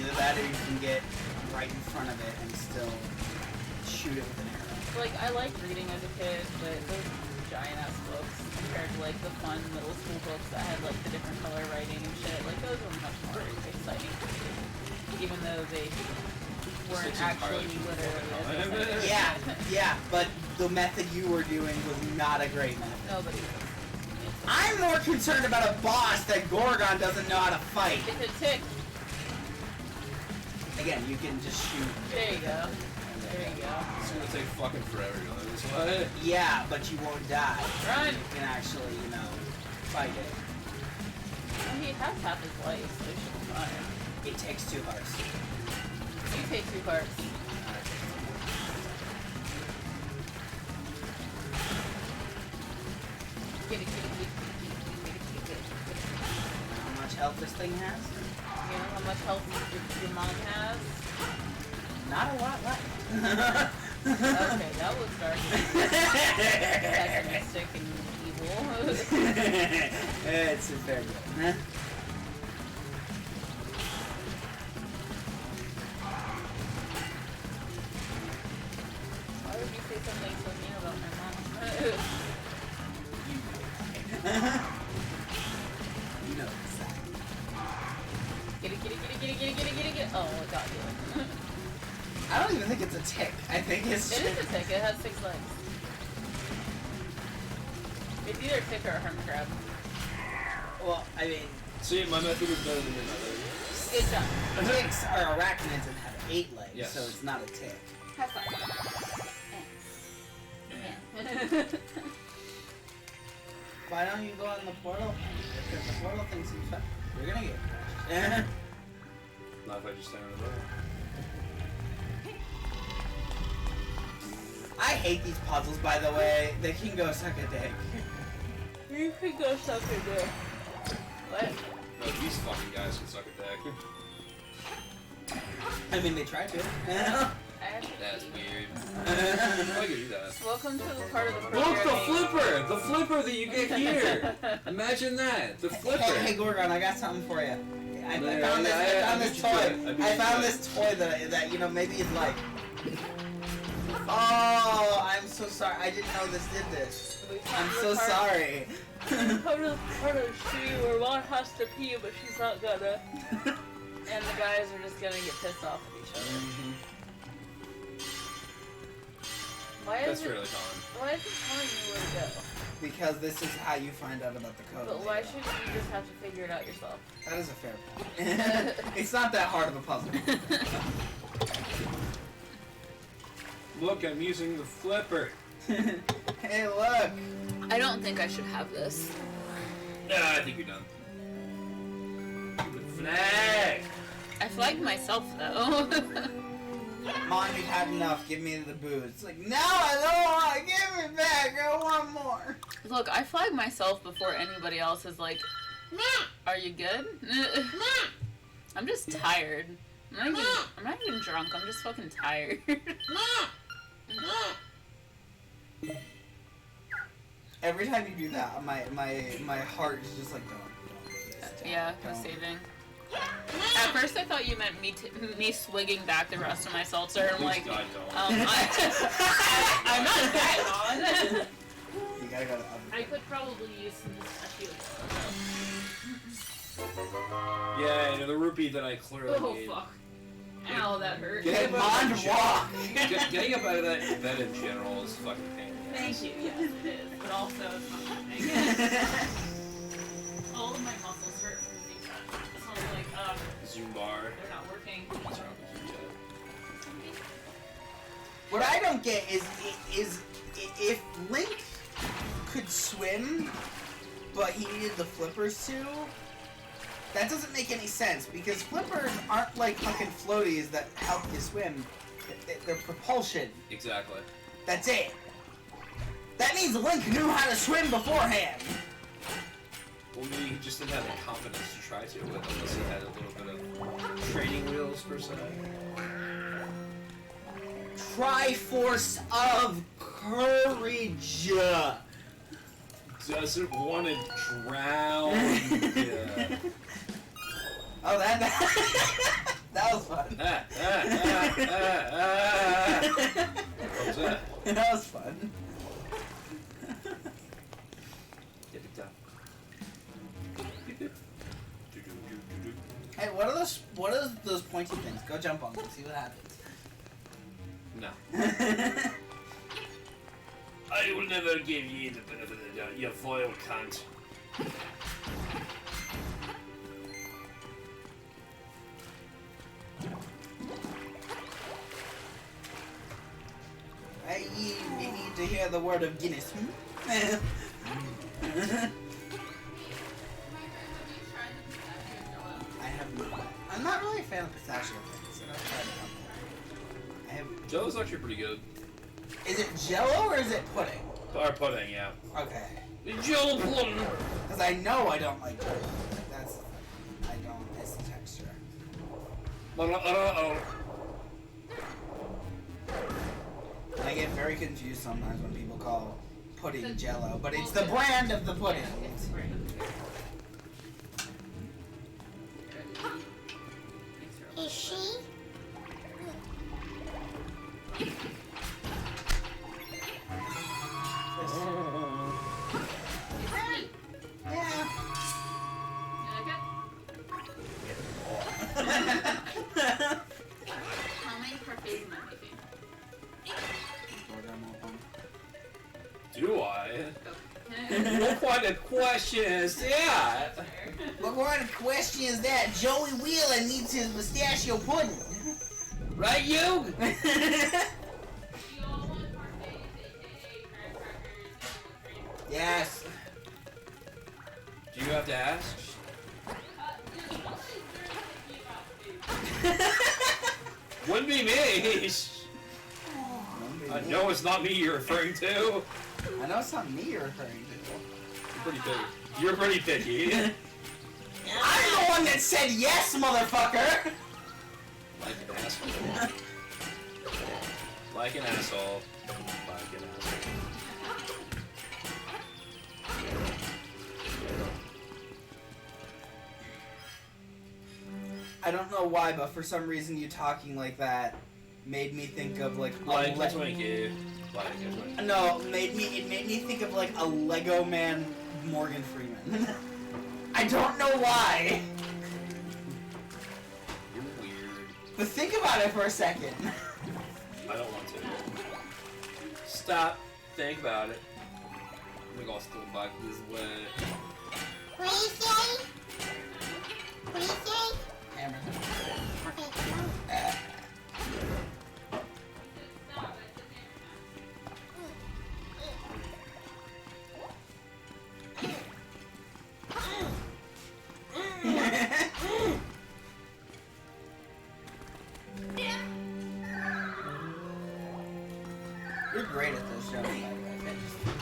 Either that, or you can get right in front of it and still shoot it with an arrow. Like, I liked reading as a kid, but those giant ass books compared to like the fun middle school books that had like the different color writing and shit, like those were much more exciting to read, even though they weren't It's actually entirely literally as exciting. Yeah, but the method you were doing was not a great method. Nobody. I'm more concerned about a boss that Gorgon doesn't know how to fight. It's a tick. Again, you can just shoot. There you go. There you go. It's gonna take fucking forever to learn this way. Yeah, but you won't die. Run! You can actually, fight it. Well, he has half his life, so he should be fine. It takes 2 hearts. You take 2 parts. Get it. How much health this thing has? You know how much health your mom has? Not a lot left. Okay, that was dark. Pessimistic and evil. It's very good. Why would you say something so mean about my mom? You know exactly. Get it. Oh, it got you. I don't even think it's a tick. I think it's It is a tick. It has 6 legs. It's either a tick or a hermit crab. Well, I mean, See, my method is better than another. It's done. ticks are arachnids and have 8 legs, Yes. so it's not a tick. Have fun. Why don't you go on the portal? Because the portal thing seems fun. You're gonna get crushed. Not if I just stand on the door. I hate these puzzles, by the way. They can go suck a dick. You can go suck a dick. What? No, these fucking guys can suck a dick. I mean, they tried to. That's weird. Why do you do that? Welcome to the part of the Look, the programming. flipper! The flipper that you get here! Imagine that! The flipper! Hey, Gorgon, I got something for you. I Yeah, found this. yeah, I I found beat this you toy. to it. I beat I you found to this toy that maybe is like. Oh, I'm so sorry. I didn't know this did this. I'm so sorry. Part of she where one has to pee, but she's not gonna. And the guys are just gonna get pissed off at each other. Why That's is it? fairly common. Why is it telling me where to go? Because this is how you find out about the code. But why later. should you just have to figure it out yourself? That is a fair point. It's not that hard of a puzzle. Look, I'm using the flipper. Hey, look. I don't think I should have this. Nah, I think you're done. The flag! I flagged myself though. Mom, you've had enough. Give me the booze. It's like, no, I don't want to. Give it back. I want more. Look, I flagged myself before anybody else is like, are you good? I'm just tired. I'm not even drunk. I'm just fucking tired. Every time you do that, my heart is just like, don't. Yeah, Don't. was saving. At first, I thought you meant me swigging back the rest of my seltzer. I'm Please like, God, don't. I'm not that on. You gotta go to the oven. I could probably use some pistachio oil. Yeah, you know, the rupee that I clearly Oh ate. fuck! Ow, that hurt. Hey, Mom, walk. Getting up out of that bed in general is fucking pain. in the ass. Thank you. Yes, it is. But also, it's not happening. All of my muscles hurt from being done. So I'm like, Zumbar. they're not working. What's wrong with you, Chad? What I don't get is if Link could swim, but he needed the flippers too. That doesn't make any sense because flippers aren't like fucking floaties that help you swim. They're propulsion. Exactly. That's it. That means Link knew how to swim beforehand. Well, maybe he just didn't have the confidence to try to, unless he had a little bit of training wheels per se. Triforce of Courage. Doesn't want to drown. Yeah. Oh, that that was fun. What was that? That was fun. Hey, what are those pointy things? Go jump on them, see what happens. No. I will never give you the benefit of the doubt, you foil cunt. Hey, you need to hear the word of Guinness. I have not. I'm not really a fan of pistachio things. I don't try them. I have. Jello's actually pretty good. Is it Jello or is it pudding? Or pudding, yeah. Okay. Jello pudding! Because I know I don't like pudding. That's. I don't. It's the texture. I get very confused sometimes when people call pudding Jello, but it's the brand of the pudding. It's great. Is she? Yeah. How many parfaits am I making? Do I? Okay. What kind of question is that? What kind of question is that? Joey Wheeler needs his pistachio pudding. Right, you? You all want parfaits, aka crackers, Yes. Do you have to ask? Wouldn't be me. I know it's not me you're referring to. I know it's not me you're referring to. You're pretty picky. You're pretty picky. I'm the one that said yes, motherfucker! Like an asshole. Like an asshole. Like an asshole. I don't know why, but for some reason you talking like that made me think of like Like a a Twinkie. Like a Twinkie. No, it made me think of like a Lego Man Morgan Freeman. I don't know why. You're weird. But think about it for a second. I don't want to. Stop. Think about it. We gotta still back this way. What do you say? What do you say? Hammer. Okay, go. You're great at those shows, by the way.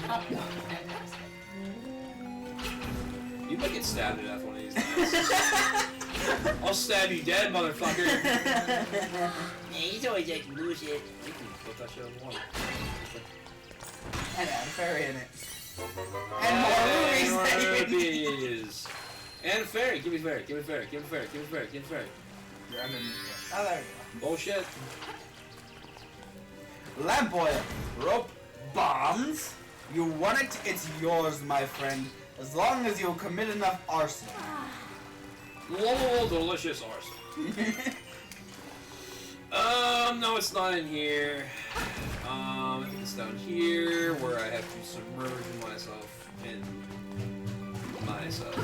Top notch. Fantastic. You might get stabbed to death one of these days. I'll stab you dead, motherfucker. Yeah, he's always like bullshit. You can put that shit on the wall. And Anne Fairy in it. And more movies that you movies. And fairy. Give me fairy. Give me fairy. Give me fairy. Give me fairy. Give me fairy. You're underneath it. Oh, there you Bullshit. go. Lamp oil. Rope. Bombs. You want it, it's yours, my friend. As long as you commit enough arson. Whoa, delicious arson. No, it's not in here. I think it's down here where I have to submerge myself in myself.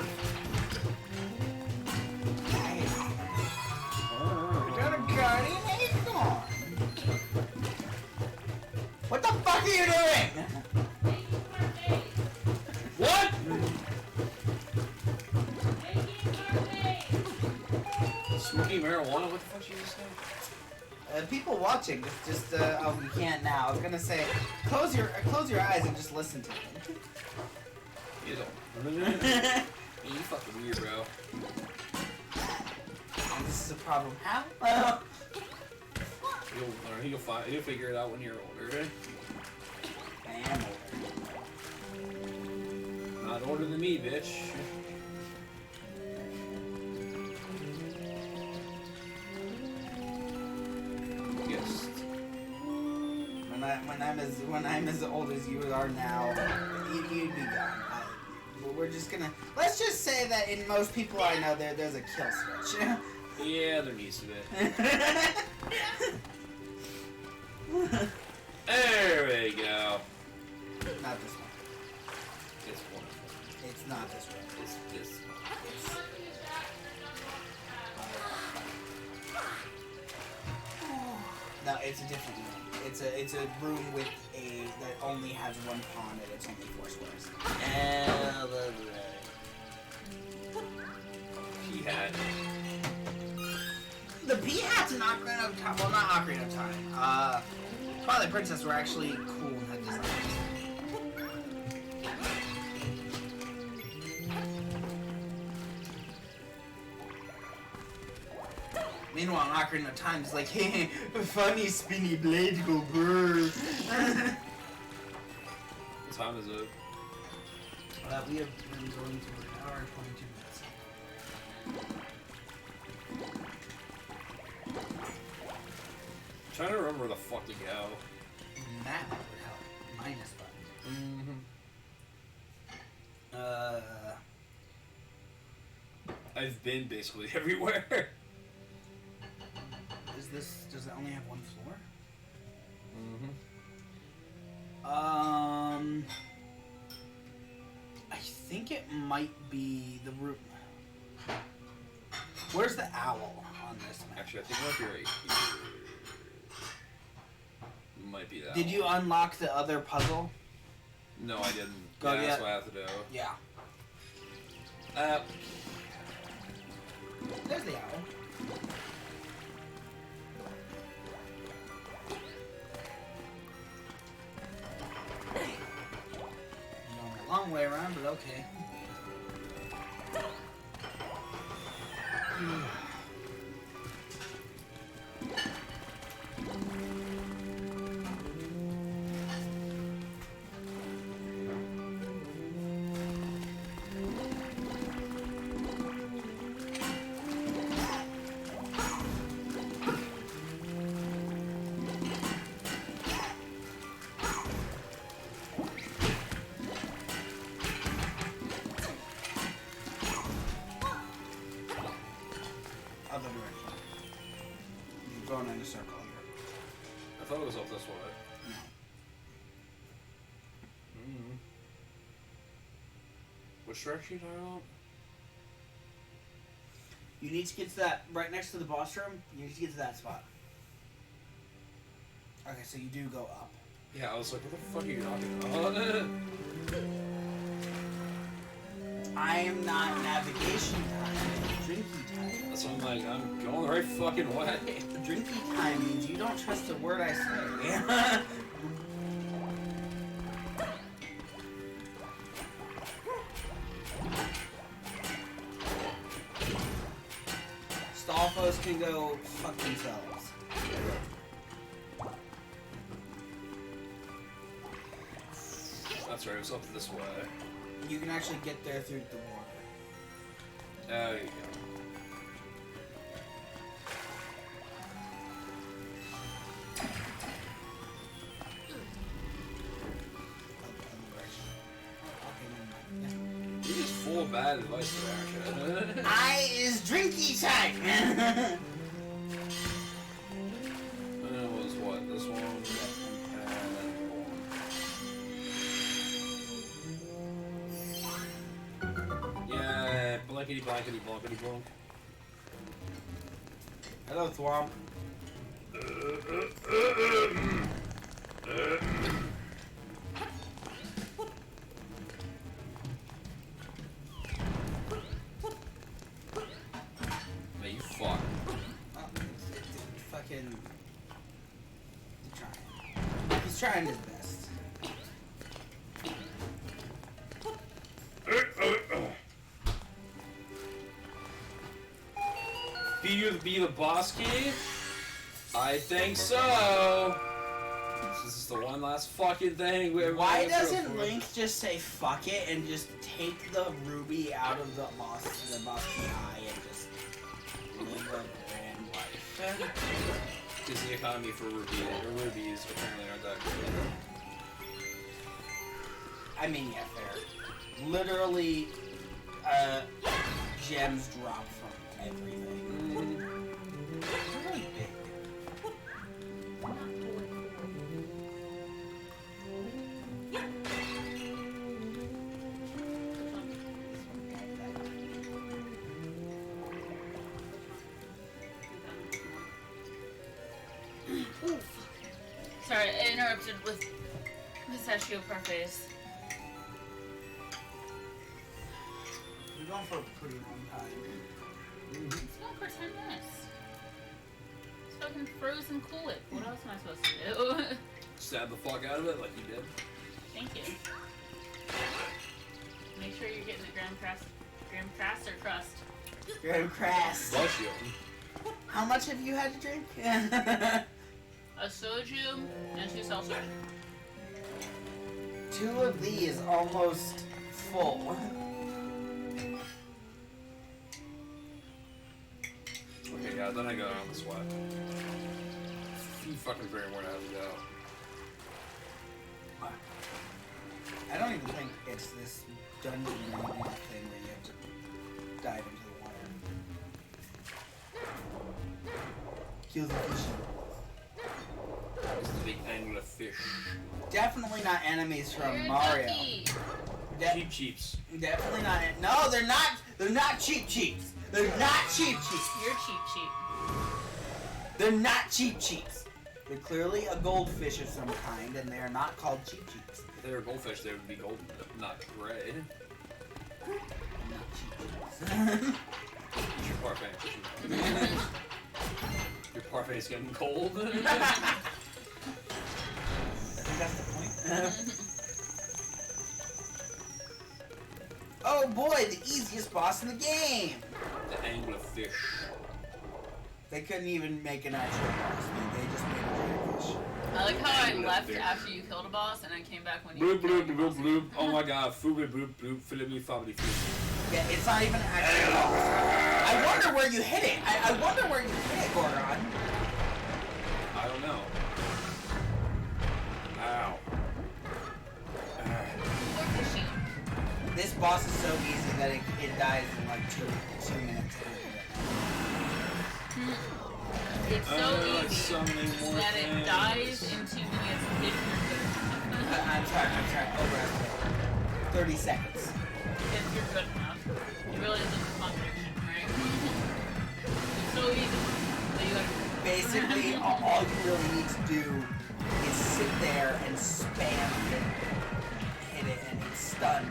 You got a guardian and he's gone. What the fuck are you doing? What? Smoking marijuana? What the fuck you just say? People watching, oh, you can't now. I was gonna say, close your eyes and just listen to them. You don't. Yeah, you fucking weird, bro. And this is a problem. How? You'll learn. You'll figure it out when you're older. Okay? I am older. Not older than me, bitch. Yes. When I'm as old as you are now, you'd be gone. We're just gonna let's just say that in most people I know there's a kill switch. Yeah, there needs to be. There we go. Not this one. It's wonderful. It's not this one. It's this one. No, it's a different room. It's a room with that only has one pawn and it's only 4 squares. He had. The Pea Hats in Ocarina of Time, well, not Ocarina of Time. Twilight Princess were actually cool and had designs. Meanwhile, in Ocarina of Time, it's like, hey, funny spinny blade go brrr. What time is it? We have been going for an hour and 22 minutes. I'm trying to remember where the fuck to go. Map would help. Minus button. I've been basically everywhere. Does it only have 1 floor? I think it might be the room. Where's the owl on this map? Actually, I think it might be right here. Might be that Did you one. unlock the other puzzle? No, I didn't. Go Yeah, that's get- what I have to do. Yeah. There's the owl. Going a long way around, but okay. Other direction. You're going in a circle here. I thought it was up this way. No. Which direction do I go? You need to get to that right next to the boss room. You need to get to that spot. Okay, so you do go up. Yeah, I was like, what the fuck are you knocking on? I am not navigation time. It's drinky time. That's why I'm like, I'm going the right fucking way. Drinky time means you don't trust a word I say. Stalfos can go fuck themselves. That's right, it was up this way. You can actually get there through the water. There you go. You're just full of bad advice there, actually. I is drinky time! It was what? This one? And yeah, blankety blankety blankety blunk. Hello, Thwomp. Man, you fuck. Fucking... trying. He's trying his best. Be the boss key? I think so. This is the one last fucking thing. Why doesn't Link just say fuck it and just take the ruby out of the boss key eye and just live a grand life? Because the economy for rubies apparently aren't that good. I mean, yeah, fair. Literally, gems drop from everything. They're really big. Sorry, I interrupted with pistachio parfaits. We're going for a pretty long time. It's going for 10 minutes. It's fucking frozen cool it. What else am I supposed to do? Stab the fuck out of it like you did. Thank you. Make sure you're getting the graham craster crust. Graham Crass. Bless you. How much have you had to drink? A soju and 2 seltzers. 2 of these almost full. Okay, yeah, then I go down this way. You fucking figure where to have to go. I don't even think it's this dungeon thing where you have to dive into the water. Kill the fish. This is the big anglerfish. Definitely not enemies from You're a Mario. ducky. Cheap cheeps. Definitely not. No, they're not. They're not cheap cheeps. They're not cheap cheeps. You're cheap. They're not cheap cheeps. They're clearly a goldfish of some kind, and they are not called cheap cheeps. If they were goldfish, they would be golden, not gray. Not cheap cheeps. It's your parfait. Your parfait is getting cold. I think that's the point. Oh boy, the easiest boss in the game! The anglerfish. They couldn't even make an actual boss. They just made a giant fish. I like how I left after you killed a boss and I came back when you Bloop bloop killed a bloop boss. bloop. Oh my god. Foobie bloop bloop. Filet me family food. Yeah, it's not even an actual boss. I wonder where you hit it. I wonder where you hit it, Gorgon. I don't know. Ow. Poor fishy. This boss is so easy that it dies in like two minutes. It's so like easy summoning more that it things. dies in 2 minutes if you're good. I'm trying. Over 30 seconds. if you're good enough. You realize it's a contradiction, right? It's so easy. But you gotta. Basically, all you really need to do is sit there and spam hit it, and it stuns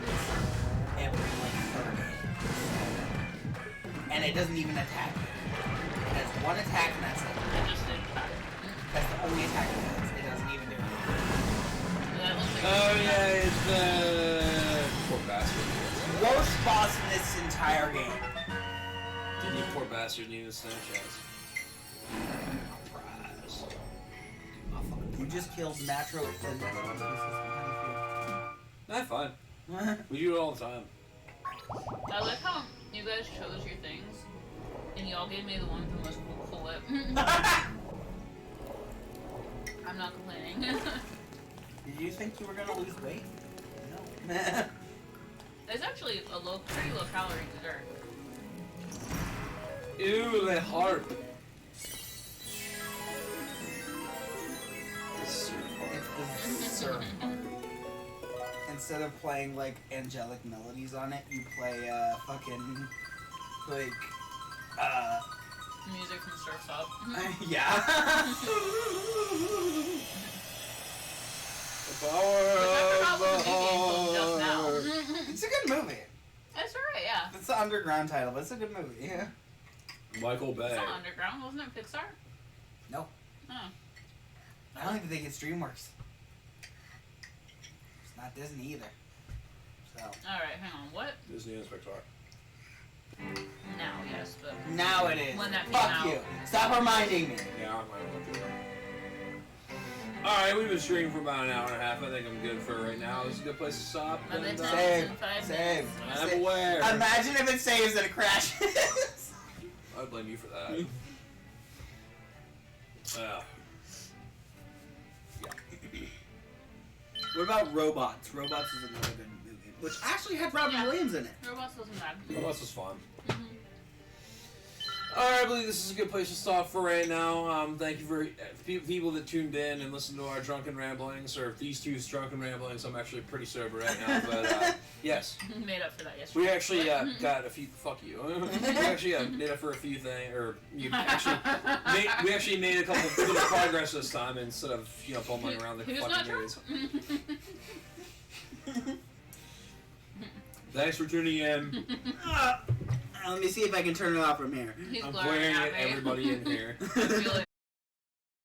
every like third hit. And it doesn't even attack you. It has one attack and that's it. I just did that. That's the only attack it has. It doesn't even do anything. That looks like Oh yeah, it's poor bastard. Worst boss in this entire game. Did you poor bastard need a Snapchat? Surprise. You just killed natural. Nah, fine. We do it all the time. I like how you guys chose your things, and y'all gave me the one with the most cool lip. I'm not complaining. Did you think you were gonna lose weight? No. It's actually a pretty low calorie dessert. Ew, they hard. This is hard. It's the surf part. Instead of playing like angelic melodies on it, you play fucking like Music from Surf's Up. yeah. The power of the Just now. heart. It's a good movie. That's alright, yeah. It's the underground title, but it's a good movie. Yeah. Michael Bay. It's not underground, wasn't it Pixar? No. Oh. I don't even think it's DreamWorks. It's not Disney either. So Alright, hang on. What? Disney and Pixar. Now, yes, but. now it is. When that came Fuck out. you. Stop reminding me. Yeah, I might want to. Alright, we've been streaming for about an hour and a half. I think I'm good for right now. This is a good place to stop. My And, bedtime Save. is in 5 Save. minutes. I'm Save. aware. Imagine if it saves and it crashes. I blame you for that. What about Robots? Robots is another good movie, which actually had Robin Yeah. Williams in it. Robots wasn't bad. Well, this was fun. Mhm. Alright, I believe this is a good place to stop for right now. Thank you for people that tuned in and listened to our drunken ramblings, or these two's drunken ramblings. I'm actually pretty sober right now, but yes. Made up for that yesterday. We actually got a few. Fuck you. We actually made up for a few things, or we actually made a couple bit of progress this time instead of bumbling around the Who's not fucking drunk? maze. Thanks for tuning in. Let me see if I can turn it off from here. He's I'm glaring glaring at at me. everybody in here. I feel it.